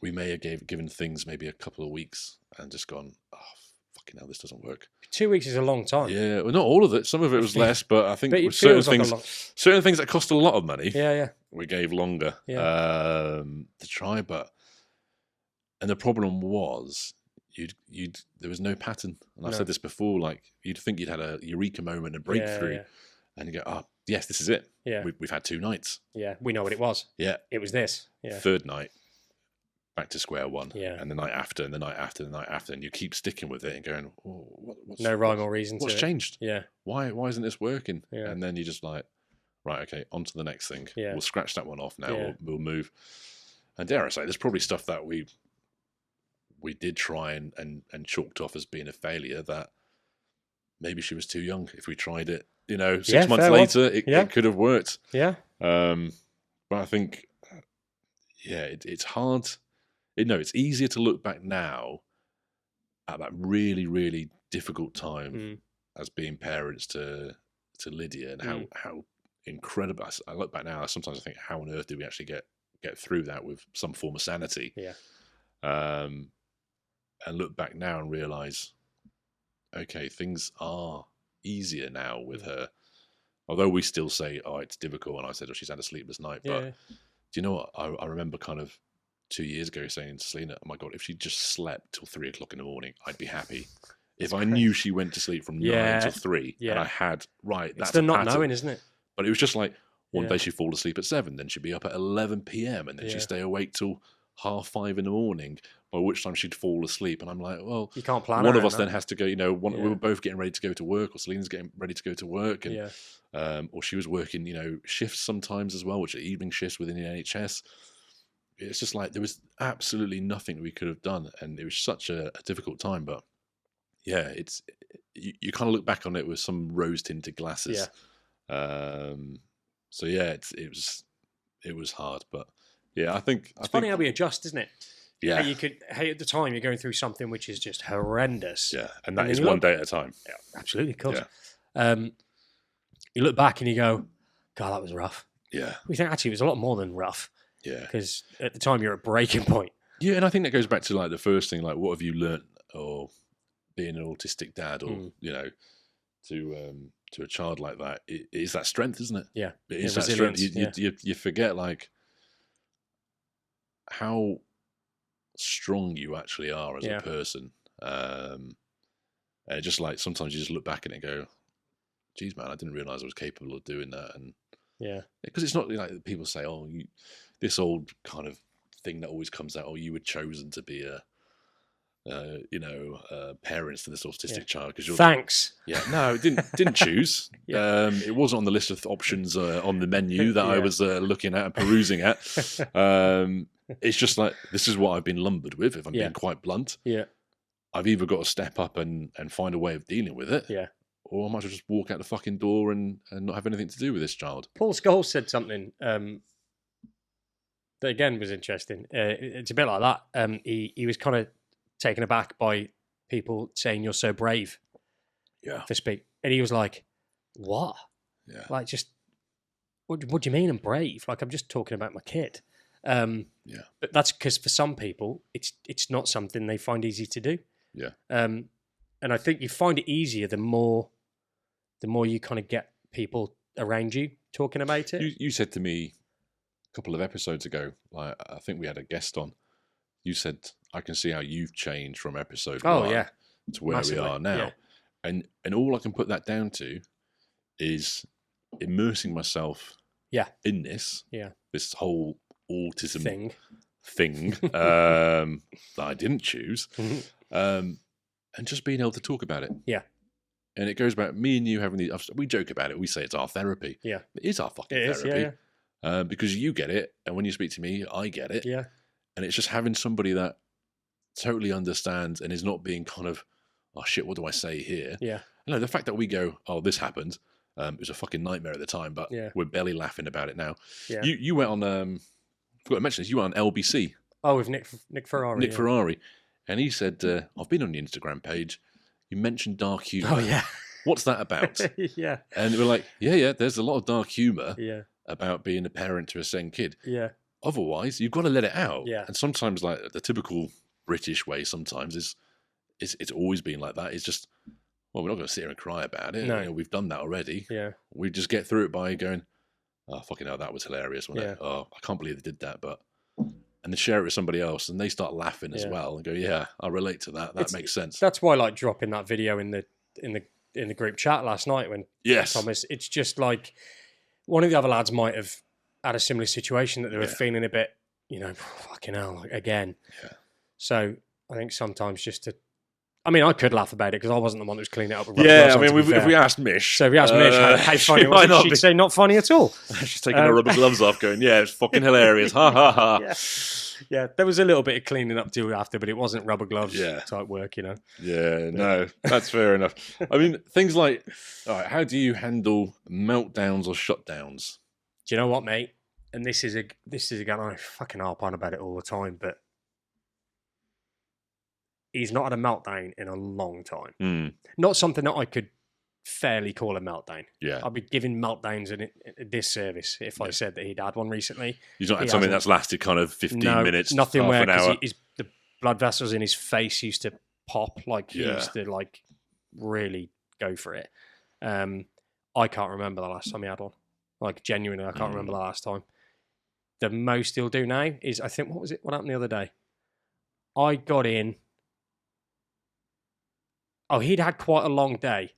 we may have given things maybe a couple of weeks and just gone, oh, fucking hell, this doesn't work. 2 weeks is a long time. Yeah, well, not all of it. Some of it was less, but I think but with certain things that cost a lot of money, we gave longer to try. And the problem was, there was no pattern. And I've said this before, like you'd think you'd had a eureka moment, a breakthrough, and you go, oh, yes, this is it. Yeah, we've had 2 nights. Yeah, we know what it was. Yeah, it was this. Yeah, third night, back to square one. Yeah, and the night after, and the night after, and the night after, and you keep sticking with it and going, oh, what's no rhyme or reason. What's changed? Yeah, why isn't this working? Yeah. And then you just like, right, okay, on to the next thing. Yeah, we'll scratch that one off now. Yeah. We'll move. And dare I say, there's probably stuff that we did try and chalked off as being a failure, that maybe she was too young. If we tried it, 6 months later, it could have worked. Yeah. But I think, it's hard. It's easier to look back now at that really, really difficult time as being parents to Lydia, and how incredible. I look back now, sometimes I think, how on earth did we actually get through that with some form of sanity? Yeah. and look back now and realise, okay, things are easier now with her. Although we still say, oh, it's difficult, and I said, oh, she's had a sleepless night. Yeah. But do you know what? I remember kind of 2 years ago saying to Selena, oh my God, if she just slept till 3 o'clock in the morning, I'd be happy. If I knew she went to sleep from 9 till 3, and I had, that's it's the not pattern. knowing, isn't it? But it was just like, one day she'd fall asleep at 7, then she'd be up at 11 p.m, and then she'd stay awake till 5:30 in the morning, by which time she'd fall asleep. And I'm like, well, you can't plan one of us that. then has to go, we were both getting ready to go to work, or Selena's getting ready to go to work, and or she was working, shifts sometimes as well, which are evening shifts within the NHS. It's just like there was absolutely nothing we could have done, and it was such a difficult time. But yeah, it's you kind of look back on it with some rose-tinted glasses. So yeah, it was hard, but yeah, I think it's funny how we adjust, isn't it? Yeah, Hey, at the time you're going through something which is just horrendous. Yeah, and that is one day at a time. Yeah, absolutely, of course. Yeah. You look back and you go, God, that was rough. Yeah. We think actually it was a lot more than rough. Yeah. Because at the time you're at breaking point. Yeah, and I think that goes back to like the first thing, like what have you learnt, or being an autistic dad, or to a child like that, it is that strength, isn't it? Yeah, it is that strength. You forget like how strong you actually are as a person, and just like sometimes you just look back at it and go, geez, man, I didn't realise I was capable of doing that. And because it's not like people say, oh, this old kind of thing that always comes out, oh, you were chosen to be parents to this autistic child because you're thanks. No, didn't choose. It wasn't on the list of options on the menu that I was looking at and perusing at. It's just like, this is what I've been lumbered with, if I'm being quite blunt. I've either got to step up and find a way of dealing with it, or I might as well just walk out the fucking door and not have anything to do with this child. Paul Scholes said something that again was interesting. It's a bit like that. He was kind of taken aback by people saying you're so brave for speak, and he was like, what? Like, just what do you mean I'm brave? Like, I'm just talking about my kid. But that's because for some people it's not something they find easy to do. And I think you find it easier the more you kind of get people around you talking about it. You said to me a couple of episodes ago, like I think we had a guest on, you said, I can see how you've changed from episode 1 to where we are now. And all I can put that down to is immersing myself in this whole autism thing that I didn't choose, and just being able to talk about it. And it goes back, me and you having we joke about it, we say it's our therapy. It is our fucking therapy. Because you get it, and when you speak to me, I get it. And it's just having somebody that totally understands and is not being kind of, oh shit, what do I say here? No, the fact that we go, oh, this happened, it was a fucking nightmare at the time, but we're barely laughing about it now. You went on, I forgot to mention this, you went on LBC. Oh, with Nick Ferrari. Nick Ferrari. And he said, I've been on the Instagram page, you mentioned dark humour. Oh, yeah. What's that about? And we're like, there's a lot of dark humour about being a parent to a SEND kid. Otherwise, you've got to let it out. And sometimes, like, the typical British way sometimes is it's always been like that. It's just, well, we're not going to sit here and cry about it. No. We've done that already. We just get through it by going, oh, fucking hell, that was hilarious, wasn't it? Oh, I can't believe they did that, but... And then share it with somebody else, and they start laughing as well, and go, "Yeah, I relate to that. That makes sense." That's why, like, dropping that video in the group chat last night when Thomas, it's just like one of the other lads might have had a similar situation that they were feeling a bit, fucking hell, like, again. So I think sometimes just to, I mean, I could laugh about it because I wasn't the one that was cleaning it up. I mean, if we asked Mish, so if we asked Mish how funny was it, she'd say not funny at all. She's taking her rubber gloves off, going, "Yeah, it's fucking hilarious, ha ha ha." Yeah, there was a little bit of cleaning up to do after, but it wasn't rubber gloves type work, Yeah, no, that's fair enough. I mean, things like, all right, how do you handle meltdowns or shutdowns? Do you know what, mate? And this is again, I fucking harp on about it all the time, but he's not had a meltdown in a long time. Not something that I could fairly call a meltdown. I'd be giving meltdowns a disservice if I said that he'd had one recently. He's not had something that's lasted kind of 15 minutes, nothing half where an hour. the blood vessels in his face used to pop. Like he Yeah. used to like really go for it. I can't remember the last time he had one. Like genuinely, I can't remember the last time. The most he'll do now is, I think, what happened the other day? I got in. Oh, he'd had quite a long day.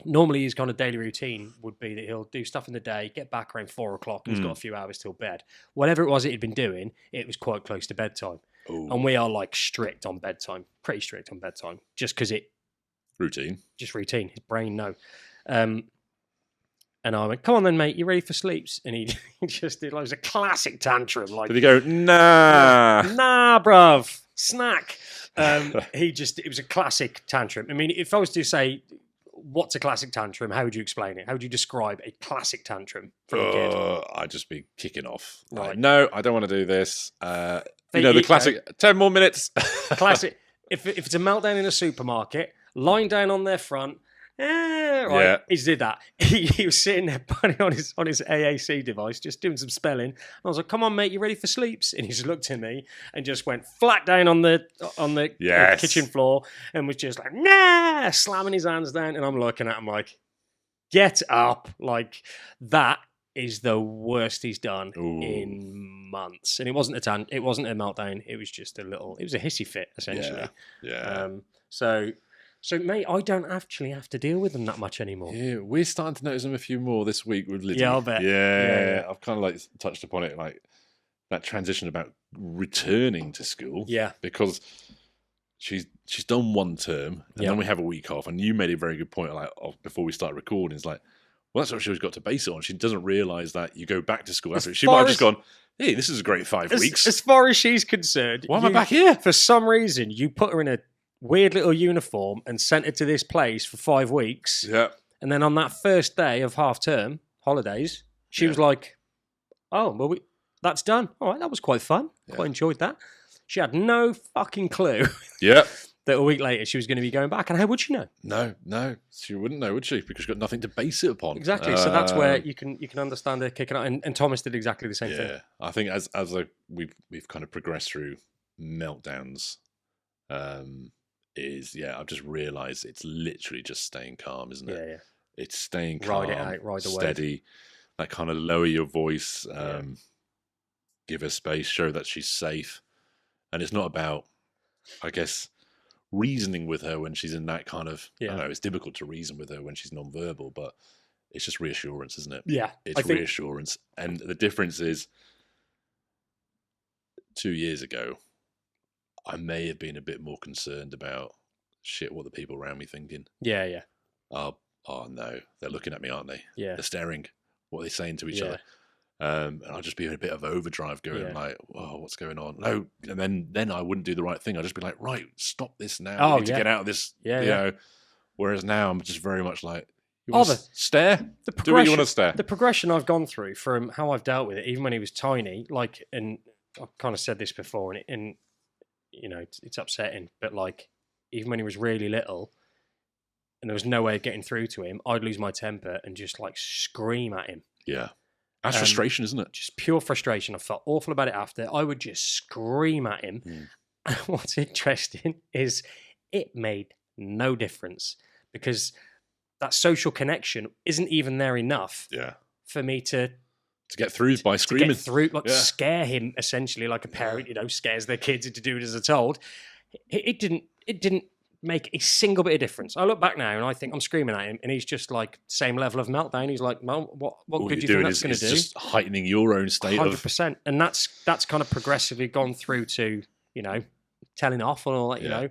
Normally, his kind of daily routine would be that he'll do stuff in the day, get back around 4 o'clock, and he's got a few hours till bed. Whatever it was he'd been doing, it was quite close to bedtime. Ooh. And we are like strict on bedtime, pretty strict on bedtime, just because Routine. just routine. His brain, no. And I went, come on then, mate, you ready for sleeps? And he just did like, it was a classic tantrum. Like, Did he go, nah? Nah, bruv, snack. It was a classic tantrum. I mean, if I was to say, what's a classic tantrum? How would you explain it? How would you describe a classic tantrum from a kid? I'd just be kicking off. Right. Like, no, I don't want to do this. They the eat, classic, 10 more minutes. Classic. If it's a meltdown in a supermarket, lying down on their front, right, Yeah. he did that. He was sitting there on his AAC device, just doing some spelling. I was like, "Come on, mate, you ready for sleeps?" And he just looked at me and just went flat down on the Yes. kitchen floor and was just like, "Nah!" slamming his hands down. And I'm looking at him like, "Get up!" Like that is the worst he's done in months. And it wasn't a meltdown. It was just it was a hissy fit essentially. Yeah. So, mate, I don't actually have to deal with them that much anymore. Yeah, we're starting to notice them a few more this week with Lydia. Yeah, I'll bet. Yeah. I've kind of like touched upon it, like that transition about returning to school. Yeah. Because she's done one term and Yeah. then we have a week off. And you made a very good point, like before we start recording, it's like, well, that's what she's got to base it on. She doesn't realise that you go back to school after it. She might have just gone, hey, this is a great 5 weeks. As far as she's concerned, Why am I back here? For some reason, you put her in a weird little uniform and sent her to this place for 5 weeks. Yeah. And then on that first day of half term holidays, she was like, oh, well, that's done. All right, that was quite fun. Quite enjoyed that. She had no fucking clue Yeah. that a week later she was going to be going back. And how would she know? No, she wouldn't know, would she? Because she's got nothing to base it upon. Exactly. So that's where you can understand her kicking out. And Thomas did exactly the same thing. Yeah, I think as we've kind of progressed through meltdowns, I've just realised it's literally just staying calm, isn't it? Yeah. It's staying calm, Ride it out, ride the wave. steady, like kind of lower your voice, give her space, show that she's safe, and it's not about, I guess, reasoning with her when she's in that kind of. I know it's difficult to reason with her when she's non-verbal, but it's just reassurance, isn't it? Yeah, it's reassurance, and the difference is 2 years ago, I may have been a bit more concerned about what the people around me thinking. Yeah. Oh no, they're looking at me, aren't they? Yeah. They're staring. What are they saying to each other? And I'll just be in a bit of overdrive going like, whoa, what's going on? No. And then I wouldn't do the right thing. I'd just be like, right, stop this now. I need to get out of this. You know. Whereas now I'm just very much like, stare? Do what you want to stare. The progression I've gone through from how I've dealt with it, even when he was tiny, like, and I've kind of said this before, and you know, it's upsetting, but like, even when he was really little and there was no way of getting through to him, I'd lose my temper and just like scream at him. Yeah. That's frustration, isn't it? Just pure frustration. I felt awful about it after. I would just scream at him. And what's interesting is it made no difference because that social connection isn't even there enough for me to get through by screaming. Scare him essentially like a parent, scares their kids into doing as they're told. It didn't make a single bit of difference. I look back now and I think I'm screaming at him and he's just like same level of meltdown. He's like, "Mum, what good do you think that's going to do?" Just heightening your own state 100%. And that's kind of progressively gone through to, telling off and all that,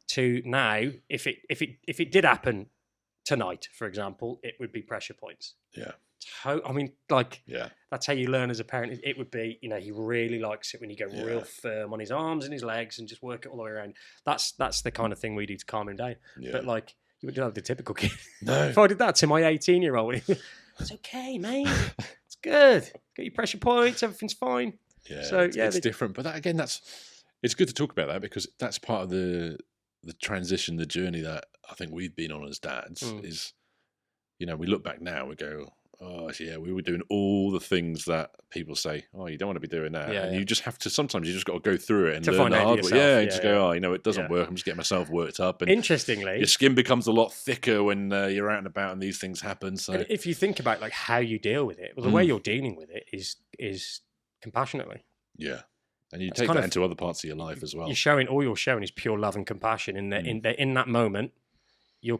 to now if it did happen tonight, for example, it would be pressure points. Yeah. I mean, that's how you learn as a parent. It would be, he really likes it when you go real firm on his arms and his legs and just work it all the way around. That's the kind of thing we do to calm him down. Yeah. But like, you wouldn't have the typical kid. No. If I did that to my 18-year-old, it's okay, mate. It's good. Get your pressure points. Everything's fine. Yeah. So it's different. But it's good to talk about that because that's part of the transition, the journey that I think we've been on as dads is, we look back now, we go, oh yeah, we were doing all the things that people say, oh, you don't want to be doing that. Yeah, and yeah. you just have to, sometimes you just got to go through it and To learn find the out for hard way. yourself. Yeah, Yeah, and just yeah. go, oh, you know, it doesn't Yeah. work. I'm just getting myself worked up. And Interestingly, your skin becomes a lot thicker when you're out and about and these things happen. So and if you think about like how you deal with it, well, the way you're dealing with it is compassionately. yeah. And you It's take kind that of- into other parts of your life as well. You're showing all you're showing is pure love and compassion. In that moment, you're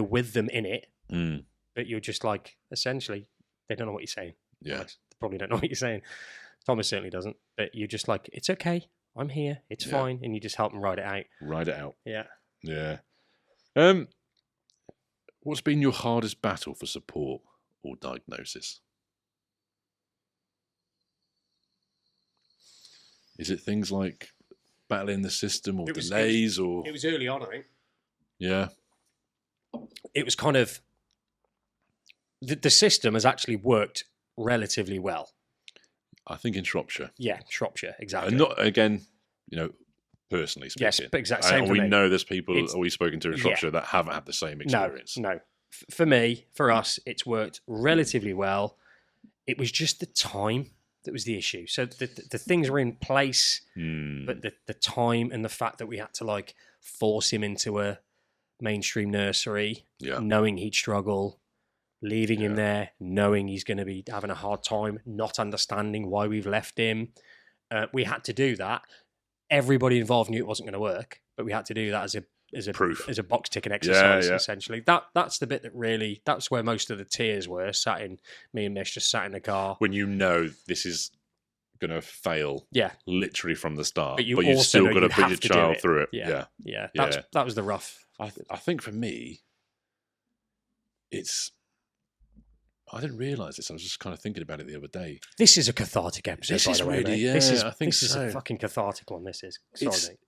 with them in it, but you're just like essentially they don't know what you're saying. Yeah. They probably don't know what you're saying. Thomas certainly doesn't. But you're just like, it's okay. I'm here. It's fine, and you just help them ride it out. Ride it out. Yeah. Yeah. What's been your hardest battle for support or diagnosis? Is it things like battling the system or delays or? It was early on, I think. Yeah. It was kind of the system has actually worked relatively well. I think in Shropshire. Yeah, Shropshire, exactly. And not again, personally speaking. Yes, but exactly. Same And for we me. know there's people that we've spoken to in Yeah. Shropshire that haven't had the same experience. No. For me, for us, it's worked relatively well. It was just the time that was the issue. So the things were in place, but the time and the fact that we had to like force him into a mainstream nursery, knowing he'd struggle, leaving him there, knowing he's going to be having a hard time, not understanding why we've left him. We had to do that. Everybody involved knew it wasn't going to work, but we had to do that as a Proof, as a box ticking exercise. Essentially, that's the bit that really, that's where most of the tears were. Me and Mish just sat in the car when you know this is going to fail, literally from the start, but you've still got to put your child through it. Yeah. That was the rough. I think for me, I didn't realise this. I was just kind of thinking about it the other day. This is a cathartic episode, This by is the way, really, mate. yeah, This I think is so. a fucking cathartic one. This is. Sorry, mate.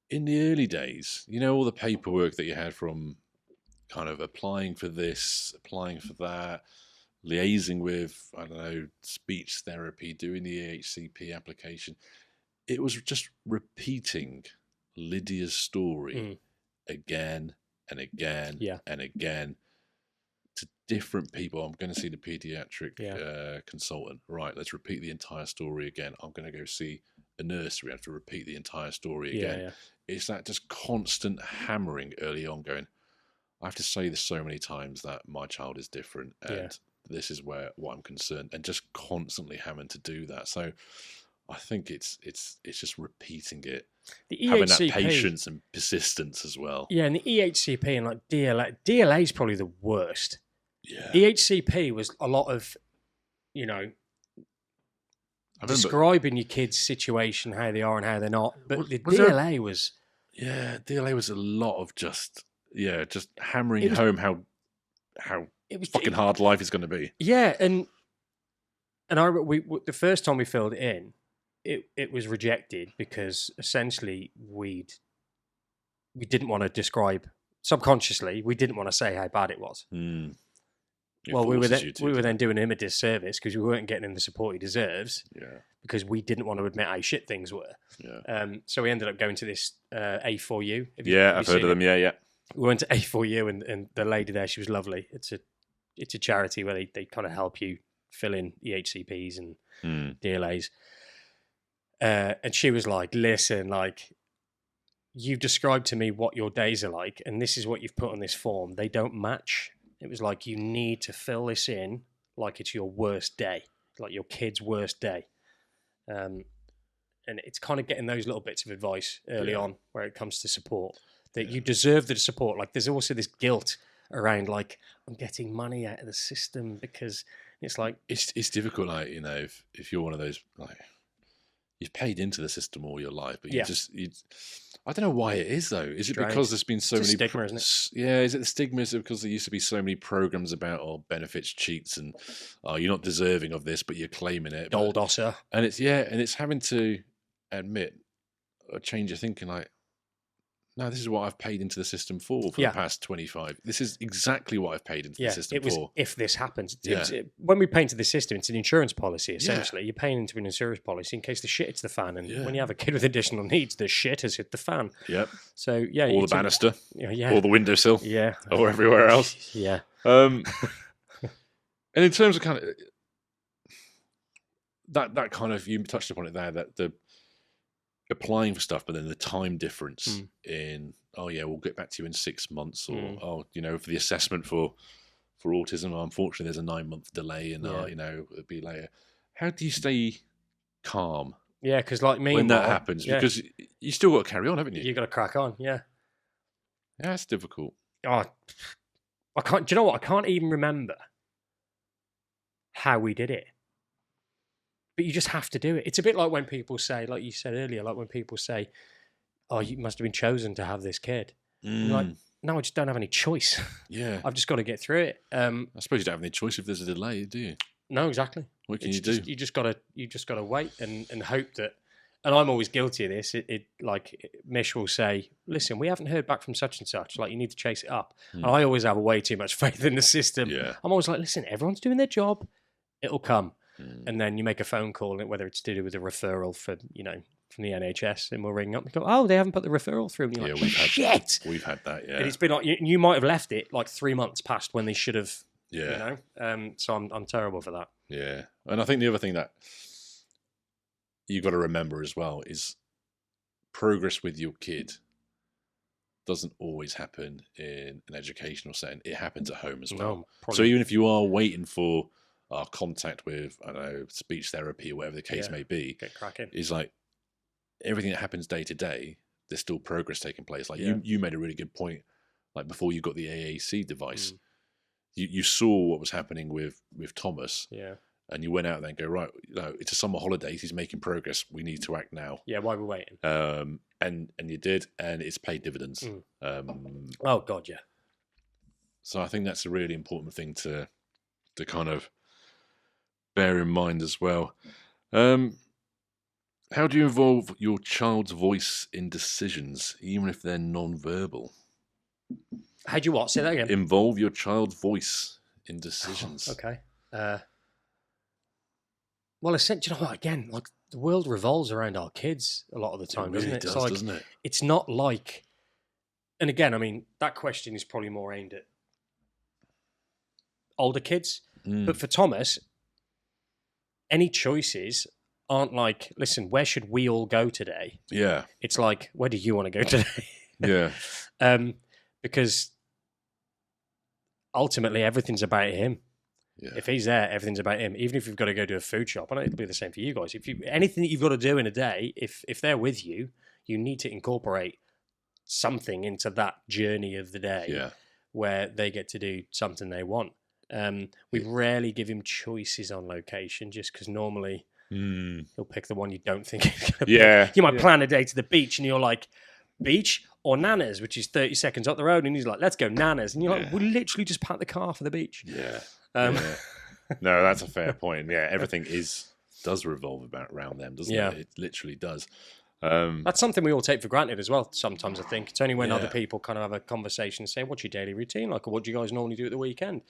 In the early days, all the paperwork that you had from kind of applying for this, applying for that, liaising with, I don't know, speech therapy, doing the EHCP application. It was just repeating Lydia's story again and again and again to different people. I'm going to see the pediatric consultant. Right, let's repeat the entire story again. I'm going to go see a nursery. I have to repeat the entire story again. Yeah. It's that just constant hammering early on going, I have to say this so many times that my child is different and this is what I'm concerned, and just constantly having to do that. So I think it's just repeating it, having that patience and persistence as well. Yeah, and the EHCP and like DLA is probably the worst. Yeah. EHCP was a lot of, describing your kid's situation, how they are and how they're not. But the DLA was... Yeah, DLA was a lot of just hammering home how fucking hard life is going to be. Yeah, and the first time we filled it in, it was rejected because essentially we didn't want to describe, subconsciously, we didn't want to say how bad it was. Well, we were then doing him a disservice because we weren't getting him the support he deserves. Yeah. Because we didn't want to admit how shit things were. Yeah. So we ended up going to this A4U. I've heard of them. Yeah. We went to A4U and the lady there, she was lovely. It's a charity where they kind of help you fill in EHCPs and DLAs. And she was like, listen, like, you've described to me what your days are like, and this is what you've put on this form. They don't match. It was like, you need to fill this in like it's your worst day, like your kid's worst day. And it's kind of getting those little bits of advice early on where it comes to support, that you deserve the support. Like, there's also this guilt around, like, I'm getting money out of the system because it's like... It's difficult, like, if you're one of those, like, you've paid into the system all your life, but I don't know why it is, though. Is it because there's been so many... stigma, isn't it? Yeah, is it the stigma? Is it because there used to be so many programs about, benefits cheats and, you're not deserving of this, but you're claiming it. Doldosser. And it's having to admit or change your thinking, like, no, this is what I've paid into the system for Yeah. the past 25. This is exactly what I've paid into the system it was for. if this happens. Yeah. When we pay into the system, it's an insurance policy, essentially. You're paying into an insurance policy in case the shit hits the fan. And when you have a kid with additional needs, the shit has hit the fan. Yep. So, yeah. Or the banister. Yeah. Or the windowsill. Yeah. Or everywhere else. Yeah. And in terms of kind of that kind of, you touched upon it there, that the applying for stuff, but then the time difference in, oh yeah, we'll get back to you in 6 months, or for the assessment for autism, unfortunately there's a 9-month delay, and it'll be later. How do you stay calm? Yeah, because like me, when that happens, because you still got to carry on, haven't you? You got to crack on. Yeah. Yeah, it's difficult. Oh, I can't. Do you know what? I can't even remember how we did it. But you just have to do it. It's a bit like when people say, like you said earlier, like when people say, "Oh, you must have been chosen to have this kid." Like, no, I just don't have any choice. Yeah, I've just got to get through it. I suppose you don't have any choice if there's a delay, do you? No, exactly. What can you do? You just gotta wait and hope that. And I'm always guilty of this. Like Mish will say, "Listen, we haven't heard back from such and such. Like, you need to chase it up." And I always have way too much faith in the system. Yeah. I'm always like, "Listen, everyone's doing their job. It'll come." And then you make a phone call, whether it's to do with a referral from the NHS, and we'll ring up and go, "Oh, they haven't put the referral through." And you're like, "Shit!" We've had that, yeah. And it's been like you might have left it like 3 months past when they should have. Yeah. So I'm terrible for that. Yeah, and I think the other thing that you got to remember as well is progress with your kid doesn't always happen in an educational setting. It happens at home as well. No, so even if you are waiting for contact with, I don't know, speech therapy or whatever the case may be, get cracking. Is like everything that happens day to day, there's still progress taking place. Like you made a really good point. Like before you got the AAC device, you saw what was happening with Thomas. Yeah. And you went out there and go, right, it's a summer holidays. He's making progress. We need to act now. Yeah, why are we waiting? And you did, and it's paid dividends. Oh God, yeah. So I think that's a really important thing to kind of bear in mind as well. How do you involve your child's voice in decisions, even if they're non-verbal? How do you what? Say that again. Involve your child's voice in decisions. Okay. Well, essentially, again, like the world revolves around our kids a lot of the time, it really doesn't it? does, doesn't it? It's not like, and again, I mean, that question is probably more aimed at older kids. But for Thomas, any choices aren't like, listen, where should we all go today? Yeah. It's like, where do you want to go today? Yeah. Because ultimately, everything's about him. Yeah. If he's there, everything's about him. Even if you've got to go to a food shop, and it'll be the same for you guys. Anything that you've got to do in a day, if they're with you, you need to incorporate something into that journey of the day, where they get to do something they want. We rarely give him choices on location, just because normally he'll pick the one you don't think he's going to pick. You might plan a day to the beach, and you're like, beach or Nana's, which is 30 seconds up the road, and he's like, let's go Nana's, and you're like, we'll literally just park the car for the beach. No, that's a fair point. Yeah, everything does revolve around them, doesn't it? It literally does. That's something we all take for granted as well. Sometimes I think it's only when other people kind of have a conversation and say, "What's your daily routine like?" or "What do you guys normally do at the weekend?"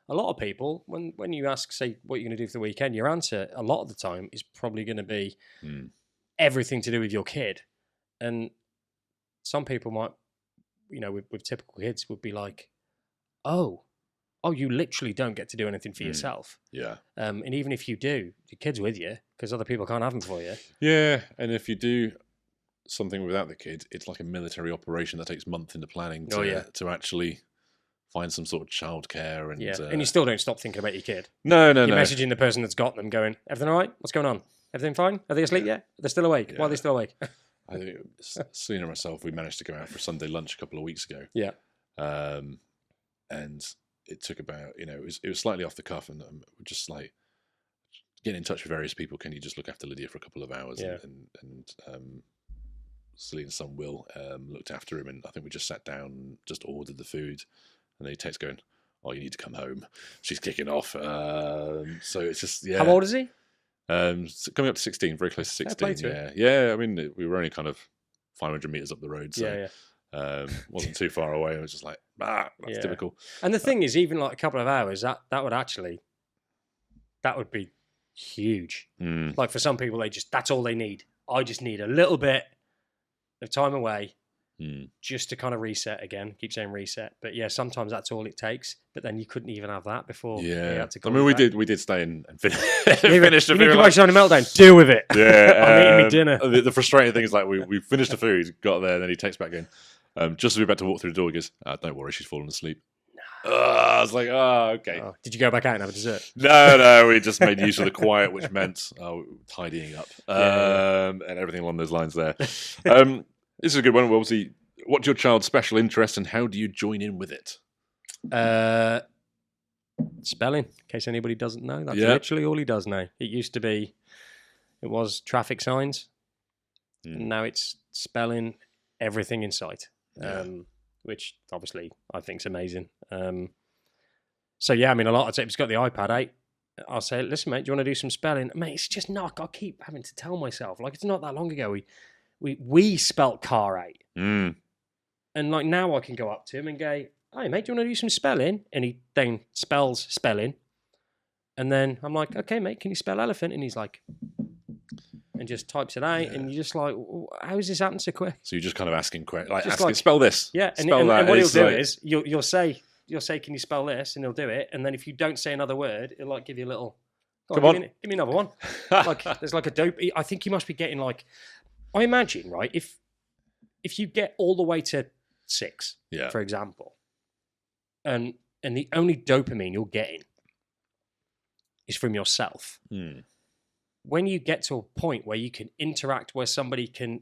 A lot of people, when you ask, say, "What you're going to do for the weekend," your answer a lot of the time is probably going to be everything to do with your kid. And some people might, with typical kids, would be like, "Oh, you literally don't get to do anything for yourself." Yeah. And even if you do, your kid's with you because other people can't have them for you. Yeah. And if you do something without the kid, it's like a military operation that takes months into planning to actually find some sort of childcare. And and you still don't stop thinking about your kid. No. You're messaging the person that's got them going, "Everything all right? What's going on? Everything fine? Are they asleep yet? They're still awake? Yeah. Why are they still awake?" I think Selena and myself, we managed to go out for Sunday lunch a couple of weeks ago. Yeah. And it took about, it was slightly off the cuff, and we're just like getting in touch with various people. Can you just look after Lydia for a couple of hours? Yeah. And Selena's son Will looked after him, and I think we just sat down, just ordered the food, and then he texts going, "Oh, you need to come home. She's kicking off." So it's just How old is he? Coming up to 16, very close to 16. Fair play to him. Yeah. I mean, we were only kind of 500 meters up the road. So, Wasn't too far away. I was just like, that's Yeah. typical. And the thing is, even like a couple of hours, that would be huge. Like for some people, that's all they need. I just need a little bit of time away just to kind of reset again. Keep saying reset. But yeah, sometimes that's all it takes. But then you couldn't even have that before. You had to I mean, we did stay and finish. Finish the food. You need to food. watch on a meltdown. Deal with it. Yeah, I'm eating me dinner. The frustrating thing is like we finished the food, got there, and then he takes back in. Just as we were about to walk through the door, he goes, "Don't worry, she's fallen asleep." I was like, okay. Oh, did you go back out and have a dessert? No, we just made use of the quiet, which meant tidying up and everything along those lines there. This is a good one. Obviously, what's your child's special interest and how do you join in with it? Spelling, in case anybody doesn't know. That's literally all he does now. It was traffic signs, and now it's spelling everything in sight. Which obviously I think is amazing. So yeah, I mean, a lot of times he's got the iPad 8. I'll say, listen, mate, do you want to do some spelling? Mate, it's just not. I keep having to tell myself, like, it's not that long ago we spelt car 8, and like now I can go up to him and go, hey mate, do you want to do some spelling? And he then spells spelling, and then I'm like, okay mate, can you spell elephant? And he's like, and just types it out, and you're just like, how is this happening so quick? So you're just kind of asking, spell this. Yeah, and spell that. And what he'll do is you'll say, can you spell this? And he'll do it, and then if you don't say another word, it'll like give you a little. Come on, give me another one. Like there's like a dope. I think he must be getting like. I imagine, right? If you get all the way to 6, for example, and the only dopamine you're getting is from yourself. When you get to a point where you can interact, where somebody can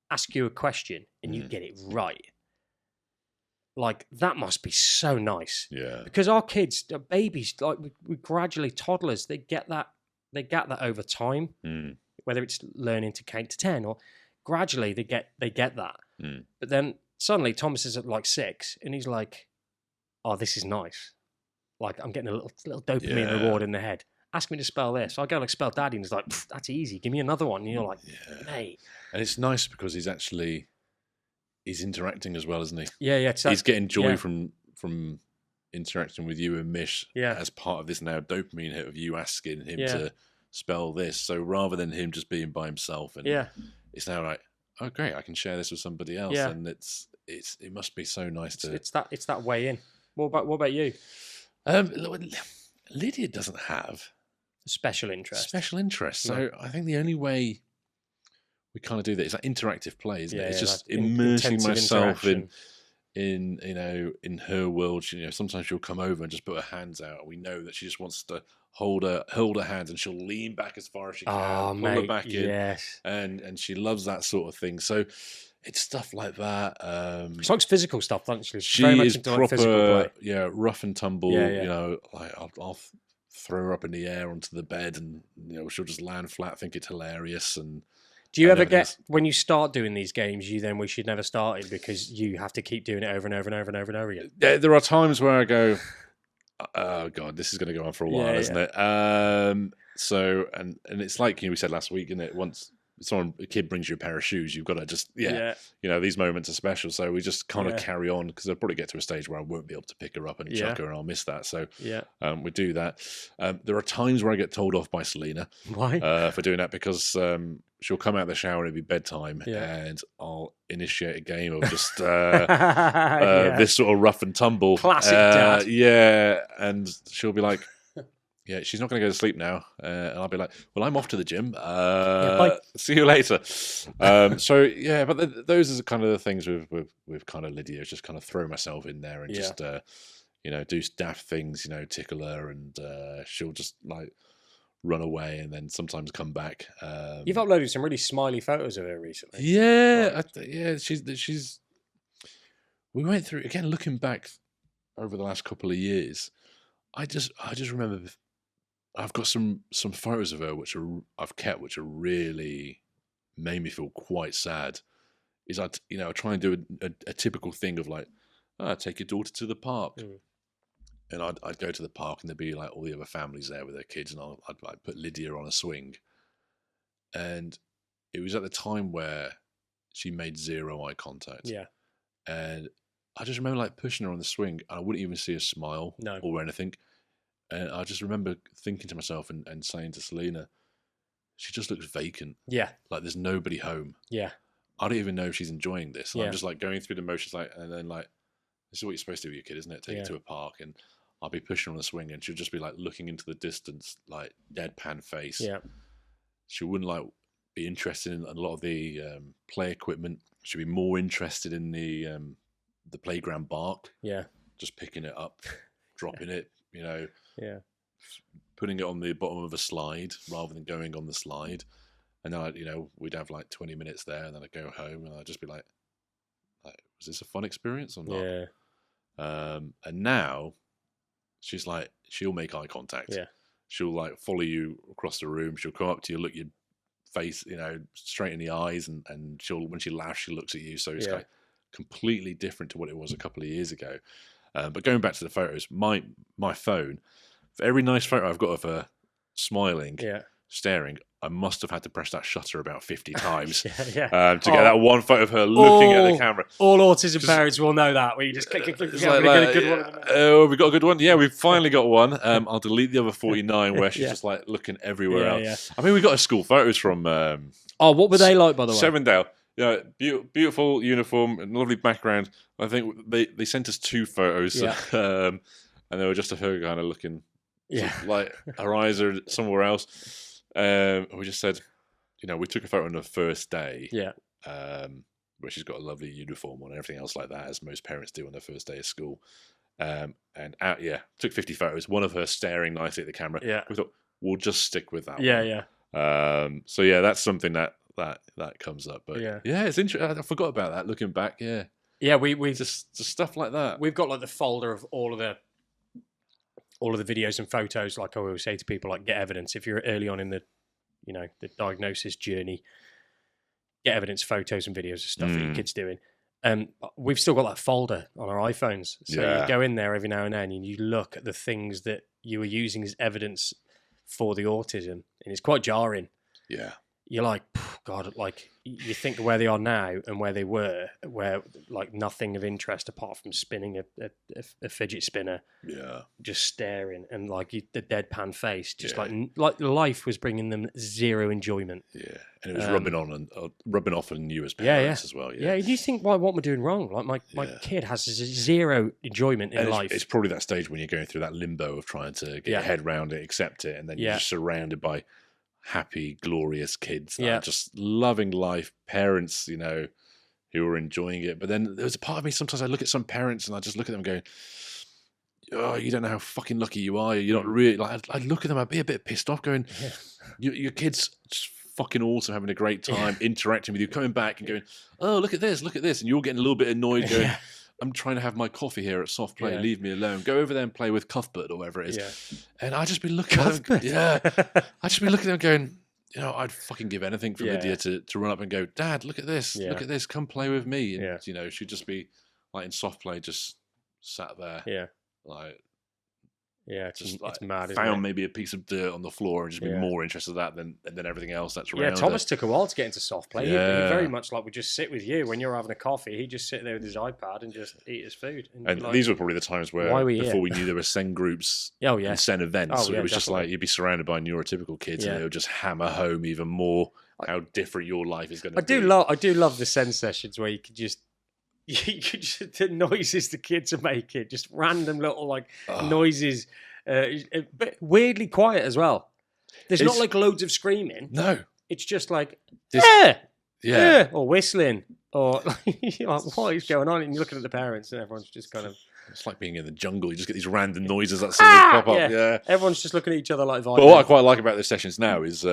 ask you a question and you get it right, like that must be so nice. Yeah. Because our kids, babies, like we gradually, toddlers, they get that over time. Whether it's learning to count to 10 or gradually they get that. But then suddenly Thomas is at like 6 and he's like, oh, this is nice. Like I'm getting a little dopamine reward in the head. Ask me to spell this. I go like spell daddy and he's like, that's easy. Give me another one. And you're like, mate. And it's nice because he's interacting as well, isn't he? Yeah. He's getting joy from interacting with you and Mish as part of this now dopamine hit of you asking him to spell this. So rather than him just being by himself, and it's now like, oh great, I can share this with somebody else, and it must be so nice to. It's that way in. What about you? Lydia doesn't have special interest. So I think the only way we kind of do that is like interactive play, isn't it? It's just immersing myself in her world. Sometimes she'll come over and just put her hands out. We know that she just wants to hold her hands, and she'll lean back as far as she can, pull her back in, and she loves that sort of thing. So it's stuff like that. She likes physical stuff, doesn't she? She is proper, rough and tumble. Like I'll throw her up in the air onto the bed, and she'll just land flat, think it's hilarious. And do you ever get, when you start doing these games, you then wish you'd never started because you have to keep doing it over and over and over and over and over again? There are times where I go, oh god, this is going to go on for a while, isn't it? So and it's like we said last week, isn't it? Once a kid brings you a pair of shoes, you've got to just these moments are special. So we just kind of carry on, because I'll probably get to a stage where I won't be able to pick her up and chuck her, and I'll miss that. So we do that. There are times where I get told off by Selena. Why? For doing that, because she'll come out of the shower and it'll be bedtime, and I'll initiate a game of just this sort of rough and tumble. Classic dad. And she'll be like, yeah, she's not going to go to sleep now. And I'll be like, well, I'm off to the gym. See you later. But those are kind of the things with kind of Lydia, just kind of throw myself in there and just, do daft things, tickle her, and she'll just like run away and then sometimes come back. You've uploaded some really smiley photos of her recently. Yeah. She's, we went through, again, looking back over the last couple of years, I just remember I've got some photos of her I've kept, which are really made me feel quite sad. Is I try and do a typical thing of like, take your daughter to the park, and I'd go to the park and there'd be like all the other families there with their kids, and I'd put Lydia on a swing, and it was at the time where she made zero eye contact. Yeah, And I just remember like pushing her on the swing. And I wouldn't even see a smile or anything. And I just remember thinking to myself and saying to Selena, she just looks vacant. Yeah. Like there's nobody home. Yeah. I don't even know if she's enjoying this. Yeah. I'm just like going through the motions, like, and then like, this is what you're supposed to do with your kid, isn't it? Take it to a park, and I'll be pushing her on the swing, and she'll just be like looking into the distance, like deadpan face. Yeah. She wouldn't like be interested in a lot of the play equipment. She'd be more interested in the playground bark. Yeah. Just picking it up, dropping it, you know. Yeah. Putting it on the bottom of a slide rather than going on the slide. And then, we'd have like 20 minutes there, and then I'd go home, and I'd just be like, was this a fun experience or not? Yeah. And now she's like, she'll make eye contact. Yeah. She'll like follow you across the room. She'll come up to you, look your face, straight in the eyes, and when she laughs, she looks at you. So it's like completely different to what it was a couple of years ago. But going back to the photos, my phone, for every nice photo I've got of her smiling, staring, I must have had to press that shutter about 50 times to get that one photo of her looking at the camera. All autism parents will know that, where you just click, we got a good one. We got a good one. Yeah, we've finally got one. I'll delete the other 49 where she's just like looking everywhere else. Yeah. I mean, we got a school photos from... what were they like, by the way? Sevendale. Yeah, beautiful uniform and lovely background. I think they sent us 2 photos, and they were just of her kind of looking, like her eyes are somewhere else. We just said, we took a photo on the first day, where she's got a lovely uniform on and everything else like that, as most parents do on their first day of school. Took 50 photos. One of her staring nicely at the camera. Yeah, we thought we'll just stick with that. Yeah. That's something that comes up. But it's interesting. I forgot about that. Looking back, we just stuff like that. We've got like the folder of all of the videos and photos. Like I always say to people, like get evidence if you're early on in the the diagnosis journey. Get evidence, photos and videos of stuff that your kid's doing. We've still got that folder on our iPhones, so you go in there every now and then and you look at the things that you were using as evidence for the autism, and it's quite jarring. Yeah. You're like, God, like you think of where they are now and where they were, where like nothing of interest apart from spinning a fidget spinner, just staring, and like the deadpan face, just like life was bringing them zero enjoyment. Yeah, and it was rubbing off on you as parents as well. Yeah, you think, what am I doing wrong? Like my kid has zero enjoyment in life. It's probably that stage when you're going through that limbo of trying to get your head around it, accept it, and then you're just surrounded by happy, glorious kids that are just loving life, parents, who are enjoying it. But then there's a part of me, sometimes I look at some parents and I just look at them going, oh, you don't know how fucking lucky you are. You're not really, like, I'd look at them, I'd be a bit pissed off going, your kid's just fucking awesome, having a great time, interacting with you, coming back and going, oh, look at this. And you're getting a little bit annoyed going, I'm trying to have my coffee here at Soft Play. Leave me alone. Go over there and play with Cuthbert or whatever it is. And I just be looking at them. I just be looking at them going, I'd fucking give anything for Lydia to run up and go, Dad, look at this. Look at this. Come play with me. And, she'd just be like in Soft Play, just sat there. Yeah. Like, just it's mad. Found maybe a piece of dirt on the floor and just be more interested in that than everything else that's around. Yeah, Thomas took a while to get into Soft Play. He very much would just sit with you when you're having a coffee. He'd just sit there with his iPad and just eat his food. And these were probably the times where before we knew there were SEN groups and SEN events. It was just like you'd be surrounded by neurotypical kids and they would just hammer home even more how different your life is going to be. I do love the SEN sessions where you could just the noises the kids are making, just random little noises, but weirdly quiet as well. There's not like loads of screaming. No, it's just like or whistling, or what is going on? And you're looking at the parents, and everyone's just kind of. It's like being in the jungle. You just get these random noises that suddenly pop up. Yeah, everyone's just looking at each other like. But what I quite like about the sessions now is.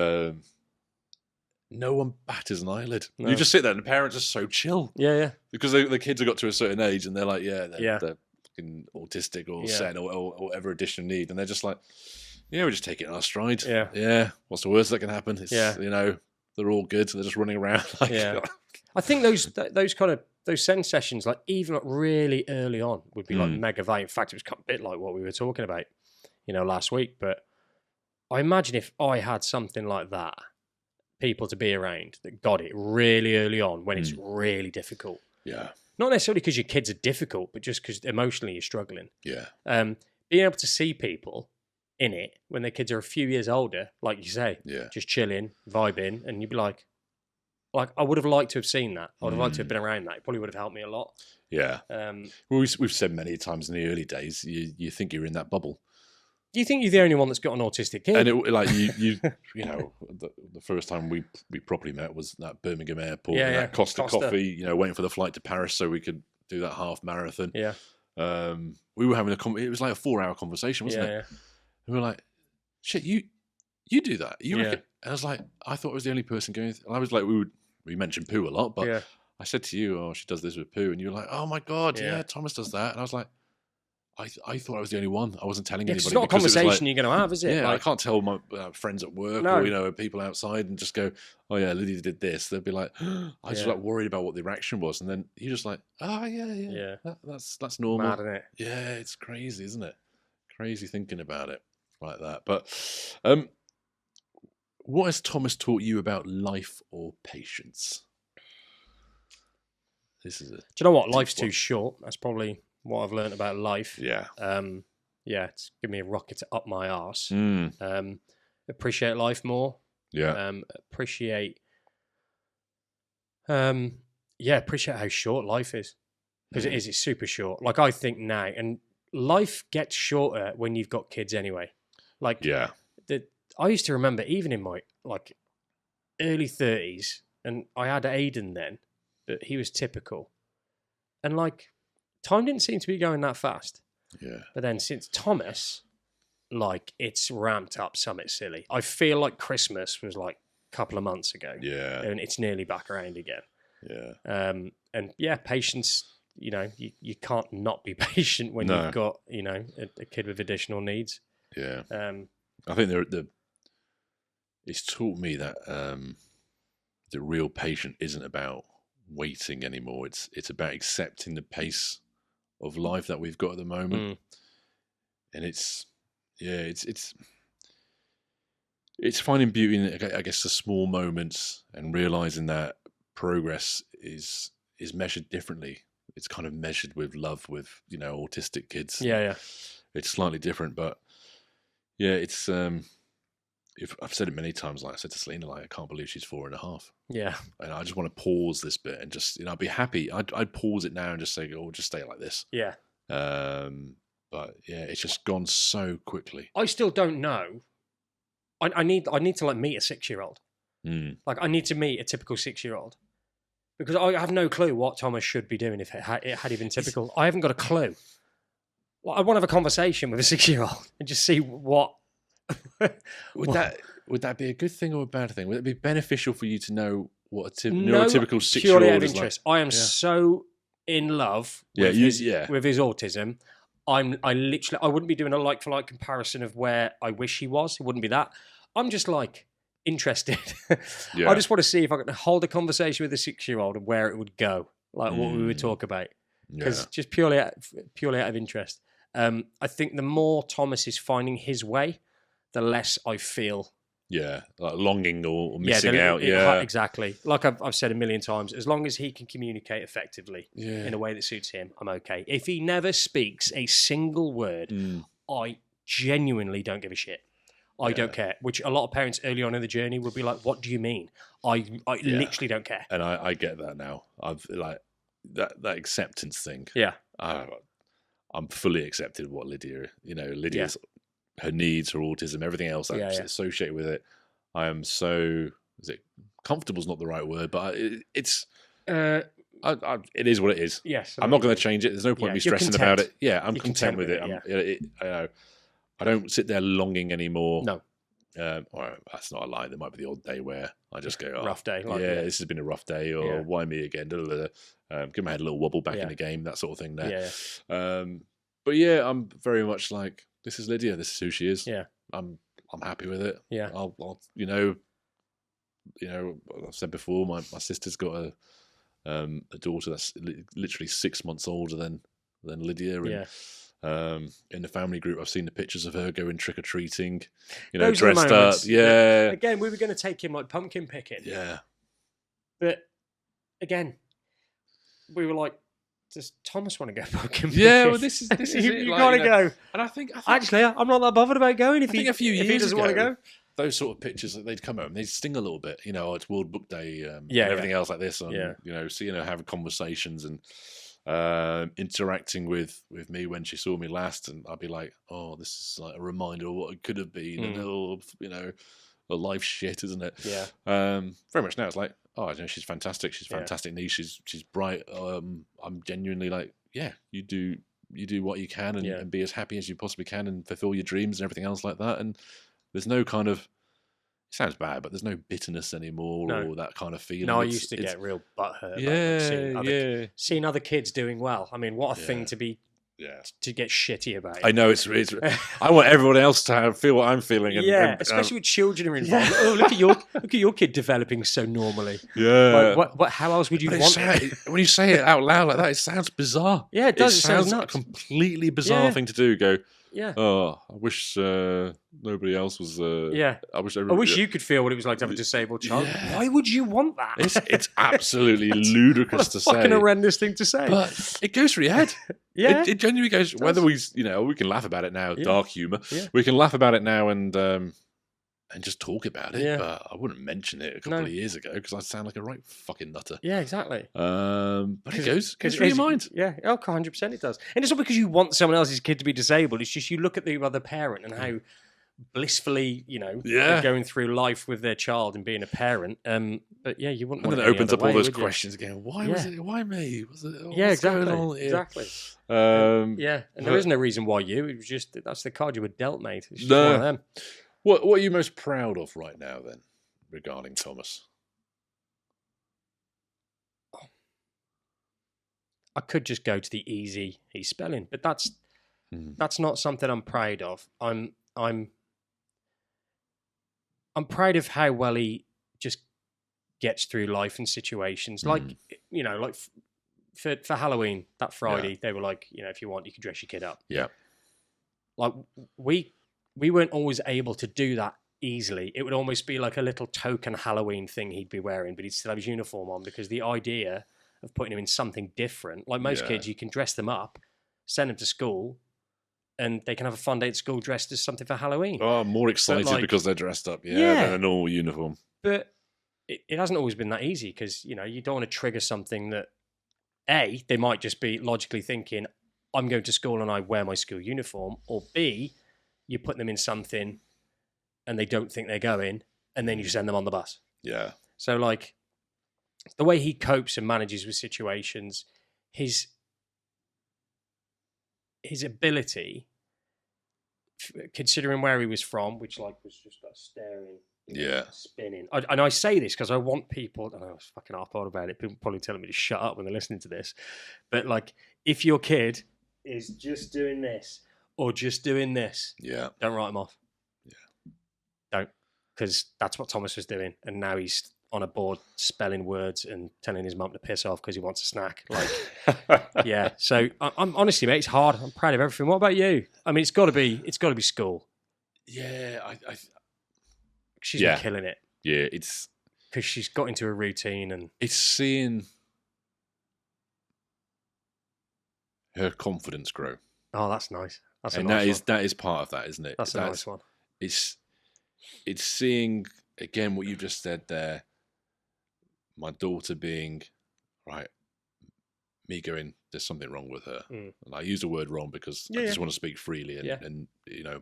No one batters an eyelid. No. You just sit there and the parents are so chill. Yeah. Because the kids have got to a certain age and they're like, they're fucking autistic or SEN or whatever additional need. And they're just like, we just take it in our stride. Yeah. What's the worst that can happen? It's, they're all good. So they're just running around. I think those SEN sessions, like even really early on, would be like mega valuable. In fact, it was a bit like what we were talking about, last week. But I imagine if I had something like that, people to be around that got it really early on when it's really difficult. Yeah. Not necessarily because your kids are difficult, but just because emotionally you're struggling. Yeah. Being able to see people in it when their kids are a few years older, like you say, Yeah. just chilling, vibing, and you'd be like, I would have liked to have seen that. I would have liked to have been around that. It probably would have helped me a lot. Yeah. Well, we've said many times in the early days, you think you're in that bubble. You think you're the only one that's got an autistic kid. And it, like you know, the first time we properly met was that Birmingham airport, and that Costa coffee, you know, waiting for the flight to Paris so we could do that half marathon. Yeah. We were having it was like a 4-hour conversation, wasn't it? Yeah. And we were like, shit, you do that. You reckon? And I was like, I thought I was the only person going, and I was like, we mentioned poo a lot, but I said to you, oh, she does this with poo, and you were like, oh my God, yeah, Thomas does that. And I was like, I thought I was the only one. I wasn't telling anybody. It's not a conversation you're going to have, is it? Yeah, I can't tell my friends at work or people outside and just go, "Oh yeah, Lydia did this." They'd be like, "I was like worried about what the reaction was," and then you're just like, "Oh yeah. That's normal." Mad, isn't it? Yeah, it's crazy, isn't it? Crazy thinking about it like that. But what has Thomas taught you about life or patience? This is do you know what? Life's too short. That's probably what I've learned about life. Yeah. It's given me a rocket up my arse. Appreciate life more. Yeah. Appreciate how short life is. Because it's super short. Like I think now, and life gets shorter when you've got kids anyway. Like I used to remember even in my like early 30s, and I had Aiden then, but he was typical. And like time didn't seem to be going that fast. Yeah. But then since Thomas, like it's ramped up something silly. I feel like Christmas was like a couple of months ago. Yeah. And it's nearly back around again. Yeah. And patience, you know, you can't not be patient when you've got, you know, a kid with additional needs. Yeah. I think it's taught me that the real patient isn't about waiting anymore. It's about accepting the pace of life that we've got at the moment. And it's finding beauty in, I guess, the small moments and realizing that progress is measured differently. It's kind of measured with love with, you know, autistic kids. Yeah. It's slightly different, but yeah, it's if I've said it many times, like I said to Selena, like I can't believe she's 4.5. Yeah. And I just want to pause this bit and just, you know, I'd be happy. I'd pause it now and just say, oh, just stay like this. Yeah. But yeah, it's just gone so quickly. I still don't know. I need to like meet a 6-year-old. Like I need to meet a typical 6-year-old because I have no clue what Thomas should be doing if it had been typical. I haven't got a clue. Well, I want to have a conversation with a 6-year-old and just see what. Would that be a good thing or a bad thing? Would it be beneficial for you to know what a neurotypical 6-year-old purely out of is interest. like? I am so in love with his autism. I wouldn't be doing a like for like comparison of where I wish he was. It wouldn't be that. I'm just like interested. I just want to see if I can hold a conversation with a 6-year-old and where it would go, like what we would talk about. Because just purely out of interest. I think the more Thomas is finding his way, the less I feel. Yeah, like longing or missing out. Exactly. Like I've said a million times, as long as he can communicate effectively in a way that suits him, I'm okay. If he never speaks a single word, I genuinely don't give a shit. I don't care, which a lot of parents early on in the journey would be like, what do you mean? I literally don't care. And I get that now. I've like that acceptance thing. Yeah. I'm fully accepted what Lydia's her needs, her autism, everything else that's associated with it. I am so, comfortable is not the right word, but it's it is what it is. Yes. I'm not going to change it. There's no point me stressing about it. Yeah, I'm content with it. I don't sit there longing anymore. No. Well, that's not a lie. There might be the odd day where I just go, rough day. This has been a rough day, or why me again? Give my head a little wobble back in the game, that sort of thing there. But yeah, I'm very much like, this is Lydia. This is who she is. Yeah. I'm happy with it. Yeah. I'll I've said before, my sister's got a daughter that's literally 6 months older than Lydia. And, in the family group, I've seen the pictures of her going trick or treating, dressed up. Yeah. Again, we were going to take him like pumpkin picking. Yeah. But again, we were like, does Thomas want to go Pokemon? Yeah, well, this is it. You like, gotta you know, go. And I think Actually, I'm not that bothered about going. If I think he a few if he years doesn't ago, want to go, those sort of pictures that they'd come home, they'd sting a little bit. You know, it's World Book Day, and Yeah, everything else like this. On Yeah. you know, seeing her having conversations and interacting with me when she saw me last, and I'd be like, oh, this is like a reminder of what it could have been, and it'll, you know, a life shit, isn't it? Yeah. Very much now it's like, oh, you know, she's fantastic. She's fantastic niche. She's bright. I'm genuinely like, yeah, you do what you can and be as happy as you possibly can and fulfill your dreams and everything else like that. And there's no kind of, it sounds bad, but there's no bitterness anymore or that kind of feeling. No, I used to get real butthurt. Seeing other kids doing well. I mean, what a thing to be. Yeah, to get shitty about it. I know it's I want everyone else to feel what I'm feeling. And, especially with children are involved. Oh, look at your kid developing so normally. Yeah. Like, how else would you want it? When you say it out loud like that, it sounds bizarre. Yeah, it does. It sounds like a completely bizarre thing to do. Go. Yeah. Oh, I wish nobody else was. I wish you could feel what it was like to have a disabled child. Yeah. Why would you want that? It's absolutely ludicrous to say. Fucking horrendous thing to say. But it goes through your head. It genuinely goes. Whether we can laugh about it now, dark humor. Yeah. We can laugh about it now and just talk about it. Yeah. But I wouldn't mention it a couple of years ago because I sound like a right fucking nutter. Yeah, exactly. But it goes through your mind. Yeah, 100% it does. And it's not because you want someone else's kid to be disabled. It's just you look at the other parent and how blissfully, they're going through life with their child and being a parent. But yeah, you wouldn't want it. And then it opens up all those questions again. Why was it? Why me? Was it? Exactly. And there is no reason why you. It was just that's the card you were dealt, mate. It's just one of them. What are you most proud of right now, then, regarding Thomas? I could just go to the easy spelling, but that's not something I'm proud of. I'm proud of how well he just gets through life and situations. Like for Halloween that Friday, they were like, if you want, you can dress your kid up. Yeah. Like we weren't always able to do that easily. It would almost be like a little token Halloween thing he'd be wearing, but he'd still have his uniform on because the idea of putting him in something different, like most kids, you can dress them up, send them to school, and they can have a fun day at school dressed as something for Halloween. Oh, I'm more excited because they're dressed up, than a normal uniform. But it hasn't always been that easy because, you don't want to trigger something that, A, they might just be logically thinking, I'm going to school and I wear my school uniform, or B, you put them in something and they don't think they're going, and then you send them on the bus. Yeah. So, like, the way he copes and manages with situations, his ability, considering where he was from, which, like, was just that staring, spinning. And I say this because I want people, I was fucking harp on about it, people probably telling me to shut up when they're listening to this, but, like, if your kid is just doing this, or just doing this. Yeah. Don't write him off. Yeah. Don't. Because that's what Thomas was doing. And now he's on a board spelling words and telling his mum to piss off because he wants a snack. Like, yeah. So I'm honestly, mate, it's hard. I'm proud of everything. What about you? I mean, it's got to be school. Yeah. She's been killing it. Yeah. It's because she's got into a routine and it's seeing her confidence grow. Oh, that's nice. That is part of that, isn't it? That's a nice one. It's seeing again what you just said there. My daughter being right, me going, there's something wrong with her. And I use the word wrong because I just want to speak freely, and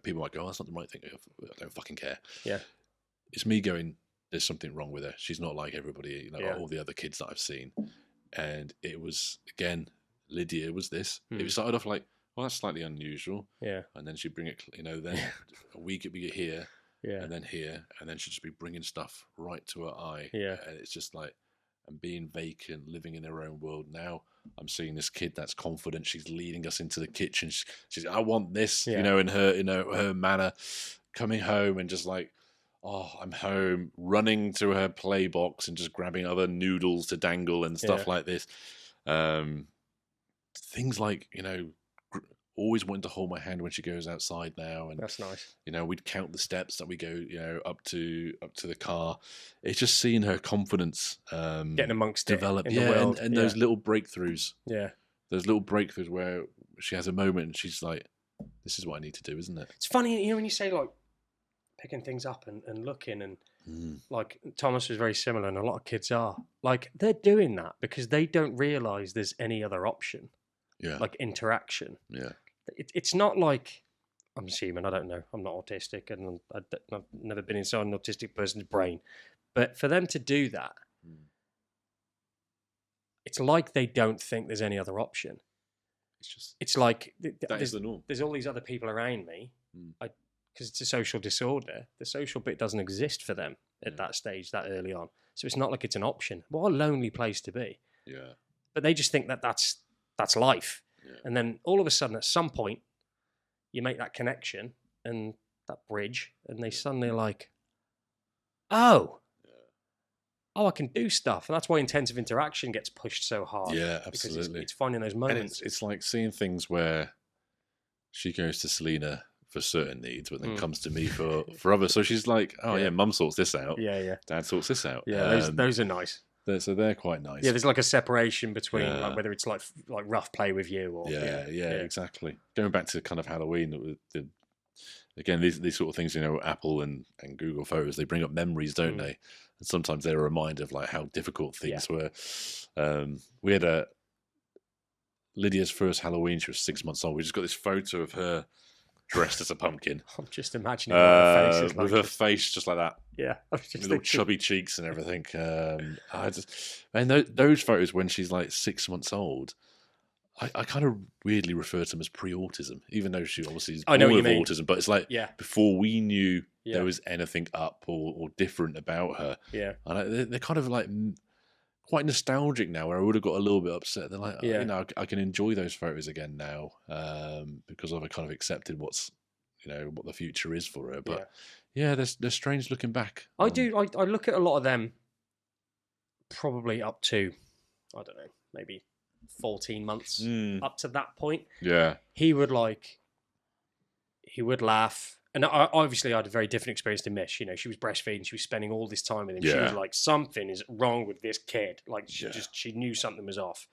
people might go, oh, that's not the right thing. I don't fucking care. Yeah, it's me going, there's something wrong with her. She's not like everybody, all the other kids that I've seen. And it was again, Lydia was this. It started off like, well, that's slightly unusual. Yeah. And then she'd bring it, then a week it'd be here, and then here, and then she'd just be bringing stuff right to her eye. Yeah. And it's just like, and being vacant, living in her own world. Now I'm seeing this kid that's confident. She's leading us into the kitchen. She's I want this, in her manner, coming home and just like, oh, I'm home, running to her play box and just grabbing other noodles to dangle and stuff like this. Things like, always wanting to hold my hand when she goes outside now, and that's nice. We'd count the steps that we go, up to the car. It's just seeing her confidence getting amongst develop, it in the world. and those little breakthroughs, there's little breakthroughs where she has a moment and she's like, "This is what I need to do, isn't it?" It's funny, when you say like picking things up and looking, and like Thomas was very similar, and a lot of kids are like they're doing that because they don't realise there's any other option. Yeah, like interaction. yeah, It's not like, I'm assuming, I don't know, I'm not autistic, and I've never been inside an autistic person's brain, but for them to do that, it's like they don't think there's any other option. It's like that is the norm. There's all these other people around me, because it's a social disorder. The social bit doesn't exist for them at that stage, that early on. So it's not like it's an option. What a lonely place to be. Yeah. But they just think that's life. Yeah. And then all of a sudden, at some point, you make that connection and that bridge, and they suddenly are like, oh, I can do stuff. And that's why intensive interaction gets pushed so hard. Yeah, absolutely. It's finding those moments. And it's like seeing things where she goes to Selena for certain needs, but then comes to me for others. So she's like, oh yeah, mum sorts this out. Yeah. Dad sorts this out. Yeah, those are nice. So they're quite nice. Yeah, there's like a separation between like whether it's like rough play with you or yeah, exactly. Going back to kind of Halloween, again these sort of things, Apple and Google Photos, they bring up memories, don't they? And sometimes they're a reminder of like how difficult things were. We had Lydia's first Halloween. She was 6 months old. We just got this photo of her dressed as a pumpkin. I'm just imagining what her face is like. With her face just like that. Yeah, with little chubby cheeks and everything. Those photos when she's like 6 months old, I kind of weirdly refer to them as pre-autism, even though she obviously is born with autism. But it's like before we knew there was anything up or different about her. Yeah, and they're kind of like quite nostalgic now, where I would have got a little bit upset. They're like, I can enjoy those photos again now because I've kind of accepted what the future is for her. But they're strange looking back. I do. I look at a lot of them probably up to, I don't know, maybe 14 months up to that point. Yeah, he would laugh. And obviously, I had a very different experience to Mish. She was breastfeeding. She was spending all this time with him. She was like, something is wrong with this kid. Like, she knew something was off.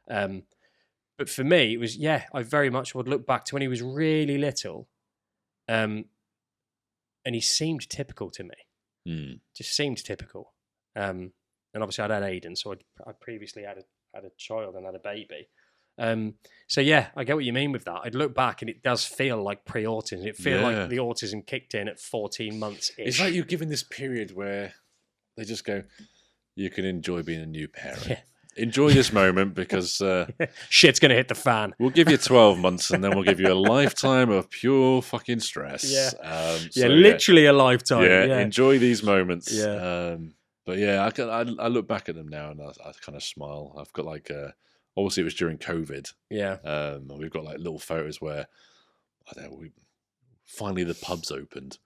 But for me, it was, I very much would look back to when he was really little. And he seemed typical to me. Just seemed typical. And obviously, I'd had Aiden, so I previously had a child and had a baby. So I get what you mean with that. I'd look back and it does feel like pre-autism. It feels like the autism kicked in at 14 months. It's like you're given this period where they just go, you can enjoy being a new parent. Yeah. Enjoy this moment because shit's going to hit the fan. We'll give you 12 months and then we'll give you a lifetime of pure fucking stress. Yeah. Literally a lifetime. Yeah. Enjoy these moments. Yeah. But I look back at them now and I kind of smile. I've got like obviously, it was during COVID. Yeah. And we've got like little photos where, I don't know, finally the pub's opened.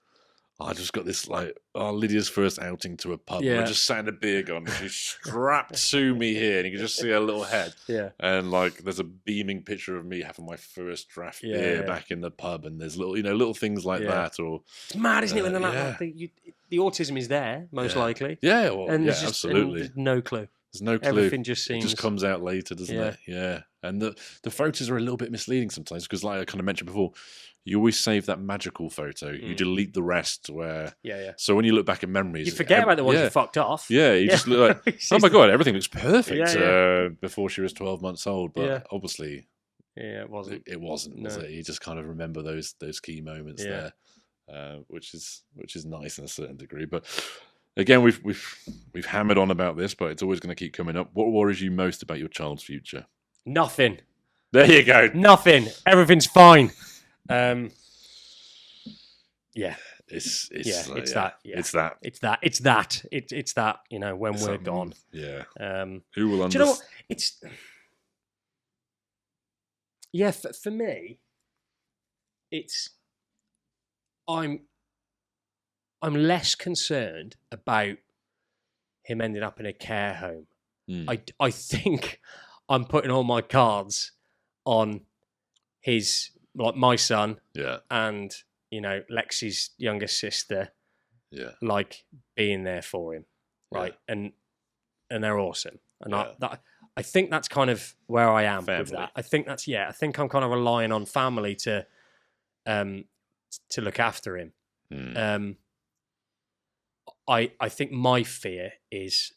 I just got this like, Lydia's first outing to a pub. Yeah. We're just sat in a beer garden. She's strapped to me here, and you can just see her little head. Yeah. And like, there's a beaming picture of me having my first draft beer back in the pub, and there's little things like that. Or it's mad, isn't it? When the autism is there, most likely. Yeah. Well, and absolutely. And there's no clue. There's no clue. Everything just seems... It just comes out later, doesn't it? Yeah. And the photos are a little bit misleading sometimes because, like I kind of mentioned before, you always save that magical photo. You delete the rest where... Yeah. So when you look back at memories... You forget about the ones you fucked off. Yeah, you just look like, oh my God, everything looks perfect before she was 12 months old. But obviously... Yeah, it wasn't. It wasn't, was it? You just kind of remember those key moments there, which is nice in a certain degree. But... Again, we've hammered on about this, but it's always going to keep coming up. What worries you most about your child's future? Nothing. There you go. Nothing. Everything's fine. It's that. When we're gone. Yeah. Who will understand? Do you know what? It's for me. I'm less concerned about him ending up in a care home. I think I'm putting all my cards on his, like my son, and Lexi's younger sister, like being there for him, right? And they're awesome, and I think that's kind of where I am with Family. that. I think I'm kind of relying on family to look after him. I think my fear is,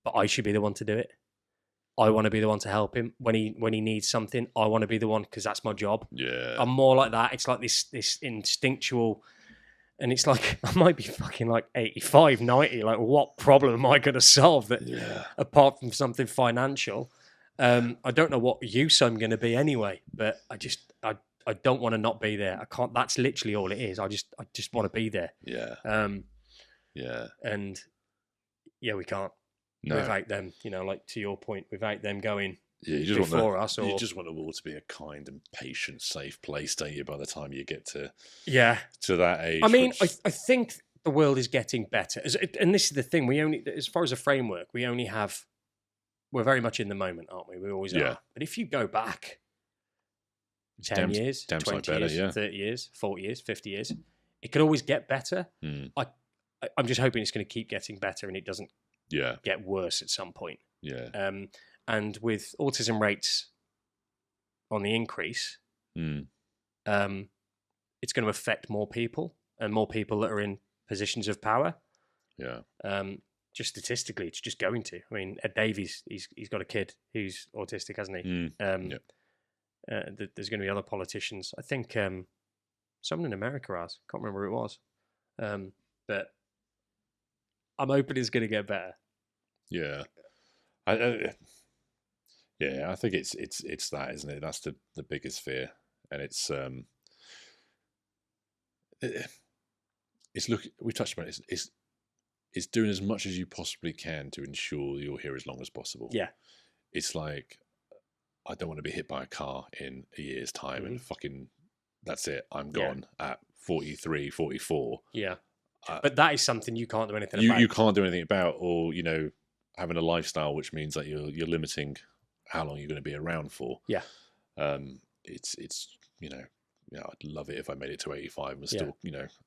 but I should be the one to do it. I want to be the one to help him when he needs something. I want to be the one because that's my job. Yeah. I'm more like that. It's like this instinctual, and it's like I might be fucking like 85, 90. Like, what problem am I going to solve that apart from something financial? I don't know what use I'm going to be anyway, but I don't want to not be there. I can't. That's literally all it is. I just want to be there. Yeah. Yeah. And we can't. No. Without them, like to your point, without them going you just before us. You just want the world to be a kind and patient, safe place, don't you, by the time you get to that age. I mean, I think the world is getting better. And this is the thing, as far as a framework, we're very much in the moment, aren't we? We always are. But if you go back 10 years, 20 years, 30 years, 40 years, 50 years, it could always get better. I'm just hoping it's going to keep getting better and it doesn't get worse at some point. And with autism rates on the increase, it's going to affect more people and more people that are in positions of power. Just statistically, it's just going to. I mean, Ed Davies, he's got a kid who's autistic, hasn't he? There's going to be other politicians. I think someone in America has. Can't remember who it was. But I'm hoping it's going to get better. Yeah. I think it's that, isn't it? That's the biggest fear, and it's we touched on it. It's doing as much as you possibly can to ensure you're here as long as possible. Yeah, it's like I don't want to be hit by a car in a year's time and fucking that's it. I'm gone at 43, 44. Yeah, but that is something you can't do anything about. You can't do anything about, or having a lifestyle which means that you're limiting how long you're going to be around for. Yeah. It's I'd love it if I made it to 85 and still,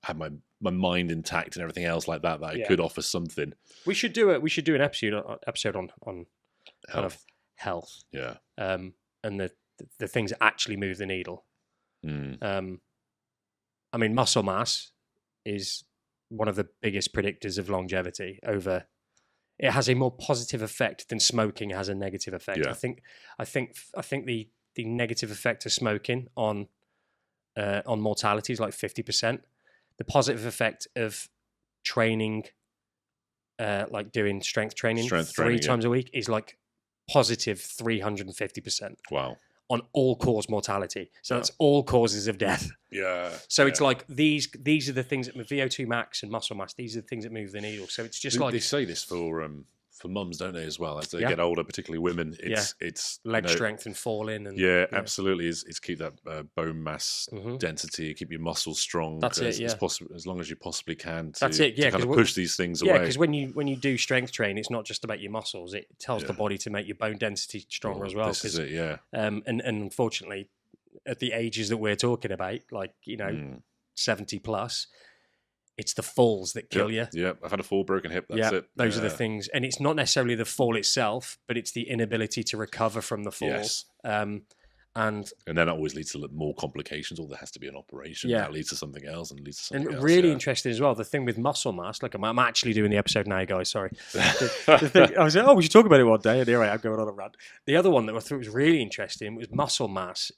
have my mind intact and everything else like that I could offer something. We should do an episode on kind of health. Yeah. And the things that actually move the needle. I mean, muscle mass is one of the biggest predictors of longevity over. It has a more positive effect than smoking has a negative effect. Yeah. I think the negative effect of smoking on mortality is like 50%. The positive effect of training, like doing strength training three times a week, is like positive 350%. Wow. On all cause mortality. So that's all causes of death. Yeah. So it's like these are the things that VO2 max and muscle mass, these are the things that move the needle. So it's just they say this for mums, don't they, as well, as they get older, particularly women. It's leg strength and falling and absolutely. It's keep that bone mass density, keep your muscles strong. That's it. As long as you possibly can. That's it. Yeah, to kind of push these things away. Yeah, because when you do strength training, it's not just about your muscles. It tells the body to make your bone density stronger as well. This is it. Yeah. And unfortunately, at the ages that we're talking about, like 70 plus. It's the falls that kill you. Yeah, I've had a fall, broken hip. That's it. Those are the things. And it's not necessarily the fall itself, but it's the inability to recover from the fall. Yes. And then that always leads to more complications, or there has to be an operation. That leads to something else and leads to something else. And really interesting as well, the thing with muscle mass. Like, I'm actually doing the episode now, guys. Sorry. the thing, I was like, we should talk about it one day. And here I am going on a rant. The other one that I thought was really interesting was muscle mass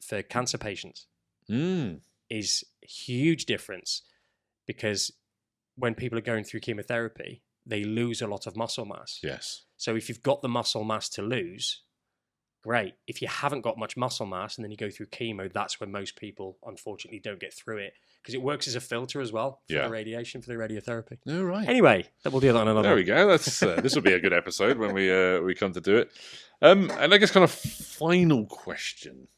for cancer patients. Is a huge difference. Because when people are going through chemotherapy, they lose a lot of muscle mass. Yes. So if you've got the muscle mass to lose, great. If you haven't got much muscle mass and then you go through chemo, that's when most people, unfortunately, don't get through it. Because it works as a filter as well for the radiation, for the radiotherapy. Oh, right. Anyway, we'll do that on another There we go. That's this will be a good episode when we come to do it. And I guess kind of final question.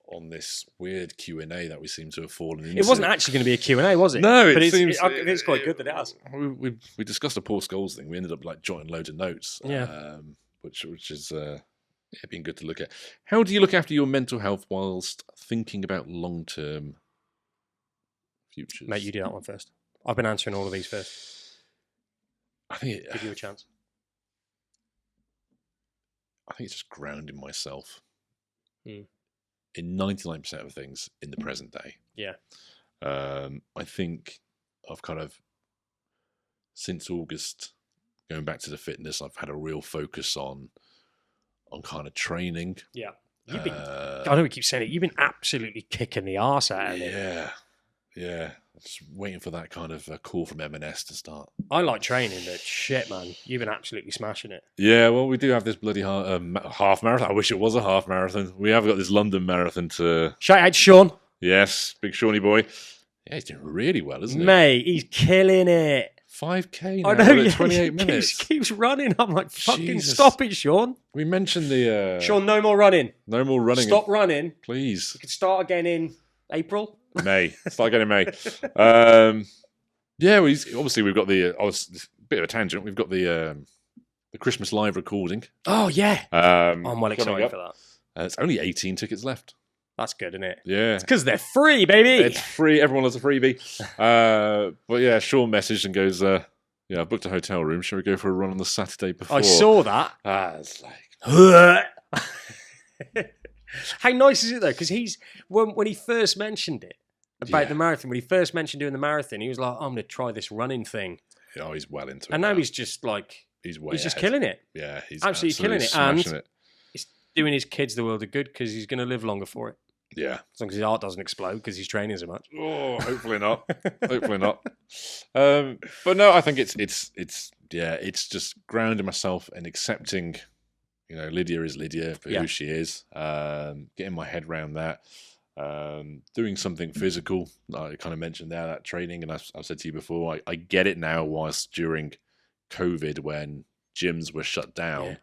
On this weird Q&A that we seem to have fallen into. It wasn't actually going to be a Q&A, was it? No, it's quite good that it has. We discussed a Paul Scholes thing. We ended up jotting loads of notes, which is been good to look at. How do you look after your mental health whilst thinking about long-term futures? Mate, you do that one first. I've been answering all of these first. I think give you a chance. I think it's just grounding myself Mm. in 99% of things in the present day. Yeah. I think I've kind of, since August, going back to the fitness, I've had a real focus on kind of training. Yeah. You've been, I know we keep saying it, you've been absolutely kicking the arse out of it. Yeah. Just waiting for that kind of call from M&S to start. I like training, but shit, man, you've been absolutely smashing it. Yeah, well, we do have this bloody half marathon. I wish it was a half marathon. We have got this London marathon to... Shout out to Sean. Yes, big Shawnee boy. Yeah, he's doing really well, isn't he? Mate, he's killing it. 5K now, I know, at 28 minutes. Keeps running. I'm like, fucking Jesus. stop it, Sean. We mentioned the... Sean, no more running. No more running. Stop running. Please. You can start again in April. May. Start again in May. Yeah, obviously we've got the... bit of a tangent. We've got the Christmas live recording. Oh, yeah. I'm well excited for that. It's only 18 tickets left. That's good, isn't it? Yeah. It's because they're free, baby. It's free. Everyone has a freebie. But yeah, Sean messaged and goes, I booked a hotel room. Shall we go for a run on the Saturday before? I saw that. It's like... How nice is it, though? Because when he first mentioned it, about the marathon, when he first mentioned doing the marathon, he was like, I'm going to try this running thing. Oh, he's well into it. And now he's just like... He's just killing it. Yeah, he's absolutely killing it. And it's doing his kids the world of good because he's going to live longer for it. Yeah. As long as his heart doesn't explode because he's training so much. Oh, hopefully not. Hopefully not. But no, I think it's just grounding myself and accepting, Lydia is Lydia for who she is. Getting my head around that. Doing something physical. I kind of mentioned there, that training, and I've said to you before, I get it now, whilst during COVID when gyms were shut down,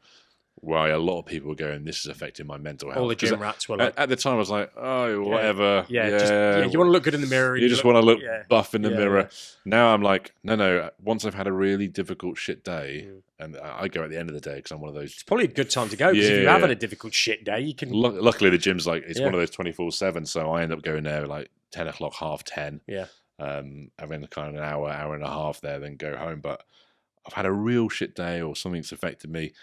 why a lot of people were going, this is affecting my mental health. All the gym rats were like... At the time, I was like, oh, whatever. Yeah, you want to look good in the mirror. You just want to look buff in the mirror. Yeah. Now I'm like, no. Once I've had a really difficult shit day, and I go at the end of the day because I'm one of those... It's probably a good time to go, because if you have had a difficult shit day, you can... Luckily, the gym's like, it's one of those 24/7, so I end up going there like 10 o'clock, 10:30. Yeah. Having kind of an hour and a half there, then go home. But I've had a real shit day or something's affected me.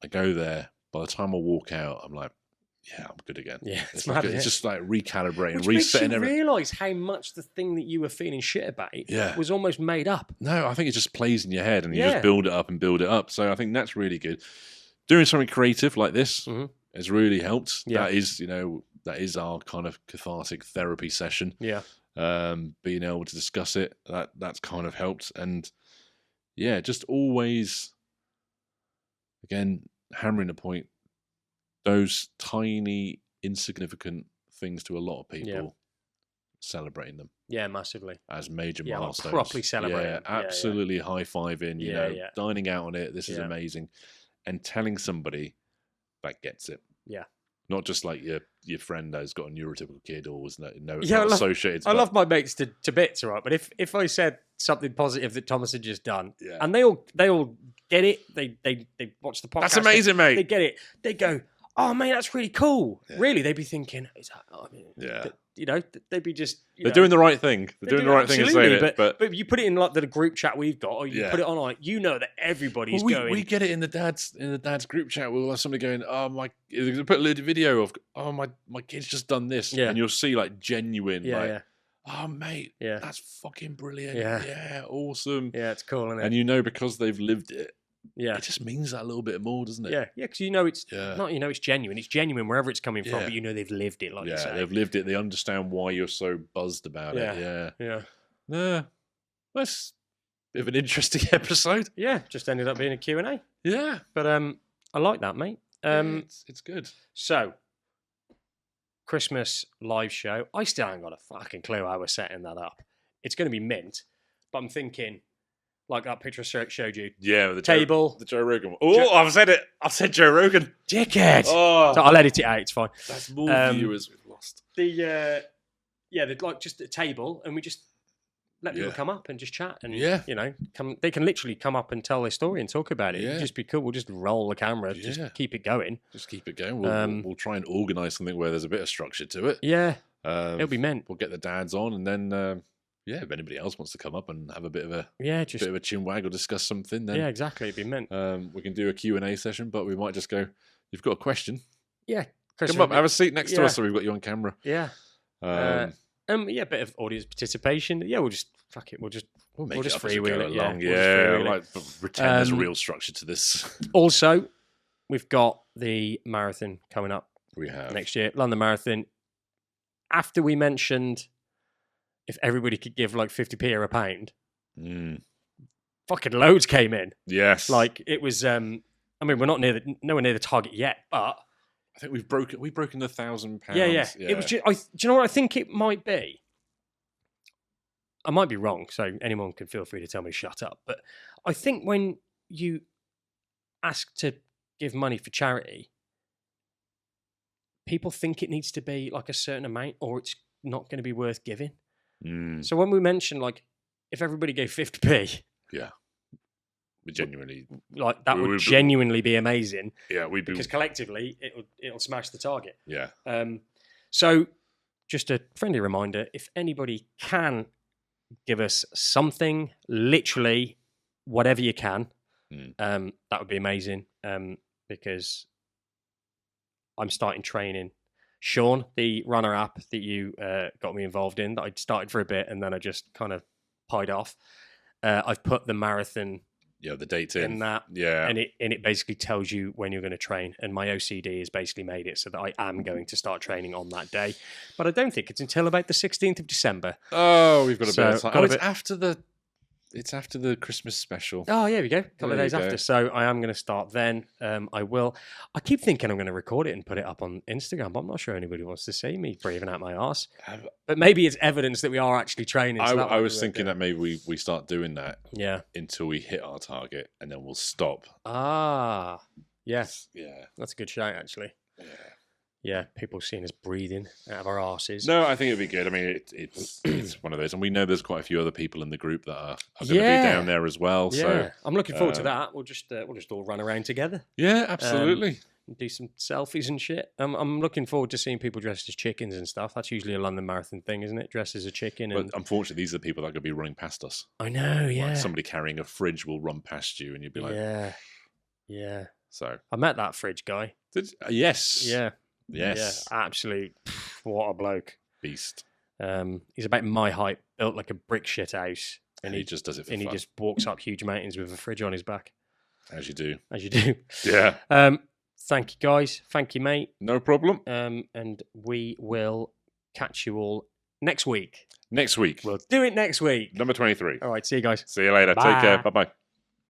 I go there. By the time I walk out, I'm like, yeah, I'm good again. Yeah, it's just like recalibrating, which resetting makes you everything. realise how much the thing that you were feeling shit about was almost made up. No, I think it just plays in your head and you just build it up and build it up. So I think that's really good. Doing something creative like this has really helped. Yeah. That is our kind of cathartic therapy session. Yeah. Being able to discuss it, that's kind of helped. And yeah, just always, again, hammering the point, those tiny, insignificant things to a lot of people, celebrating them. Yeah, massively. As major milestones. Properly celebrating. Yeah, absolutely high-fiving, dining out on it, this is amazing. And telling somebody that gets it. Yeah. Not just like your friend that's got a neurotypical kid or was not associated. I love my mates to bits, right? But if I said something positive that Thomas had just done, and they all get it, they watch the podcast. That's amazing, mate. They get it. They go, oh mate, that's really cool. Yeah. Really, they'd be thinking, they'd be just. They're doing the right thing. They're doing the right thing and saying it. But you put it in like the group chat we've got, or you put it on like that everybody's going. We get it in the dad's group chat. We'll have somebody going, oh my, put a little video of, oh my kid's just done this, and you'll see like genuine, oh mate, that's fucking brilliant, awesome, it's cool, isn't it? And because they've lived it. Yeah, it just means that a little bit more, doesn't it? Yeah, because it's not. It's genuine. It's genuine wherever it's coming from, but they've lived it. Like you say, they've lived it. They understand why you're so buzzed about it. Yeah. That's a bit of an interesting episode. Yeah, just ended up being a Q&A. Yeah, but I like that, mate. It's good. So, Christmas live show. I still haven't got a fucking clue how we're setting that up. It's going to be mint, but I'm thinking. Like that picture I showed you. Yeah, the table. The Joe Rogan one. Oh, I've said it. I've said Joe Rogan. Dickhead. Oh. So I'll edit it out. It's fine. That's more viewers we've lost. They're like just a table, and we just let people come up and just chat. And, they can literally come up and tell their story and talk about it. It'd just be cool. We'll just roll the camera. Just keep it going. Just keep it going. We'll try and organise something where there's a bit of structure to it. Yeah. It'll be meant. We'll get the dads on, and then... if anybody else wants to come up and have a bit of a bit of a chin wag or discuss something, then exactly, it'd be meant. We can do a Q&A session, but we might just go. you've got a question, Yeah. Chris, come up, have a seat next to Yeah. us so we've got you on camera. Yeah. Um, Yeah, a bit of audience participation. Yeah, we'll just fuck it. We'll just make it up as we freewheel go it. along. Yeah, we'll just freewheel it. Like pretend there's a real structure to this. Also, we've got the marathon coming up We have. next year, London Marathon. After we mentioned if everybody could give like 50p or a pound, fucking loads came in. Yes. Like it was. I mean, we're not nowhere near the target yet, but I think we've broken the £1,000. yeah. It was. Do you know what I think it might be? I might be wrong, so anyone can feel free to tell me to shut up. But I think when you ask to give money for charity, people think it needs to be like a certain amount, or it's not going to be worth giving. So when we mentioned like if everybody gave 50p, yeah, we genuinely like that would genuinely be amazing. Yeah, because collectively it'll smash the target. Yeah. So just a friendly reminder: if anybody can give us something, literally whatever you can, that would be amazing. Because I'm starting training. Sean, the runner app that you got me involved in, that I started for a bit and then I just kind of pied off. I've put the marathon, the dates in that, yeah, and it basically tells you when you're going to train. And my OCD has basically made it so that I am going to start training on that day, but I don't think it's until about the 16th of December. Oh, we've got a bit of time. Oh, it's after the Christmas special. Oh, yeah, we go. A couple of days after. So I am going to start then. I keep thinking I'm going to record it and put it up on Instagram, but I'm not sure anybody wants to see me breathing out my arse. But maybe it's evidence that we are actually training. So I was thinking that maybe we start doing that until we hit our target and then we'll stop. Ah, yes. Yeah. That's a good shout, actually. Yeah. Yeah, people seeing us breathing out of our arses. No, I think it'd be good. I mean, it's one of those, and we know there's quite a few other people in the group that are going to be down there as well. Yeah, so I'm looking forward to that. We'll just all run around together. Yeah, absolutely. Do some selfies and shit. I'm looking forward to seeing people dressed as chickens and stuff. That's usually a London Marathon thing, isn't it? Dressed as a chicken. But unfortunately, these are the people that are going to be running past us. I know. Yeah. Like somebody carrying a fridge will run past you, and you'll be like, yeah. So I met that fridge guy. Yes. Yeah. Yes. Yeah, absolute. What a bloke. Beast. He's about my height, built like a brick shit house. And he just does it for fun. He just walks up huge mountains with a fridge on his back. As you do. Yeah. Thank you, guys. Thank you, mate. No problem. And we will catch you all next week. Next week. We'll do it next week. Number 23. All right. See you guys. See you later. Bye. Take care. Bye-bye.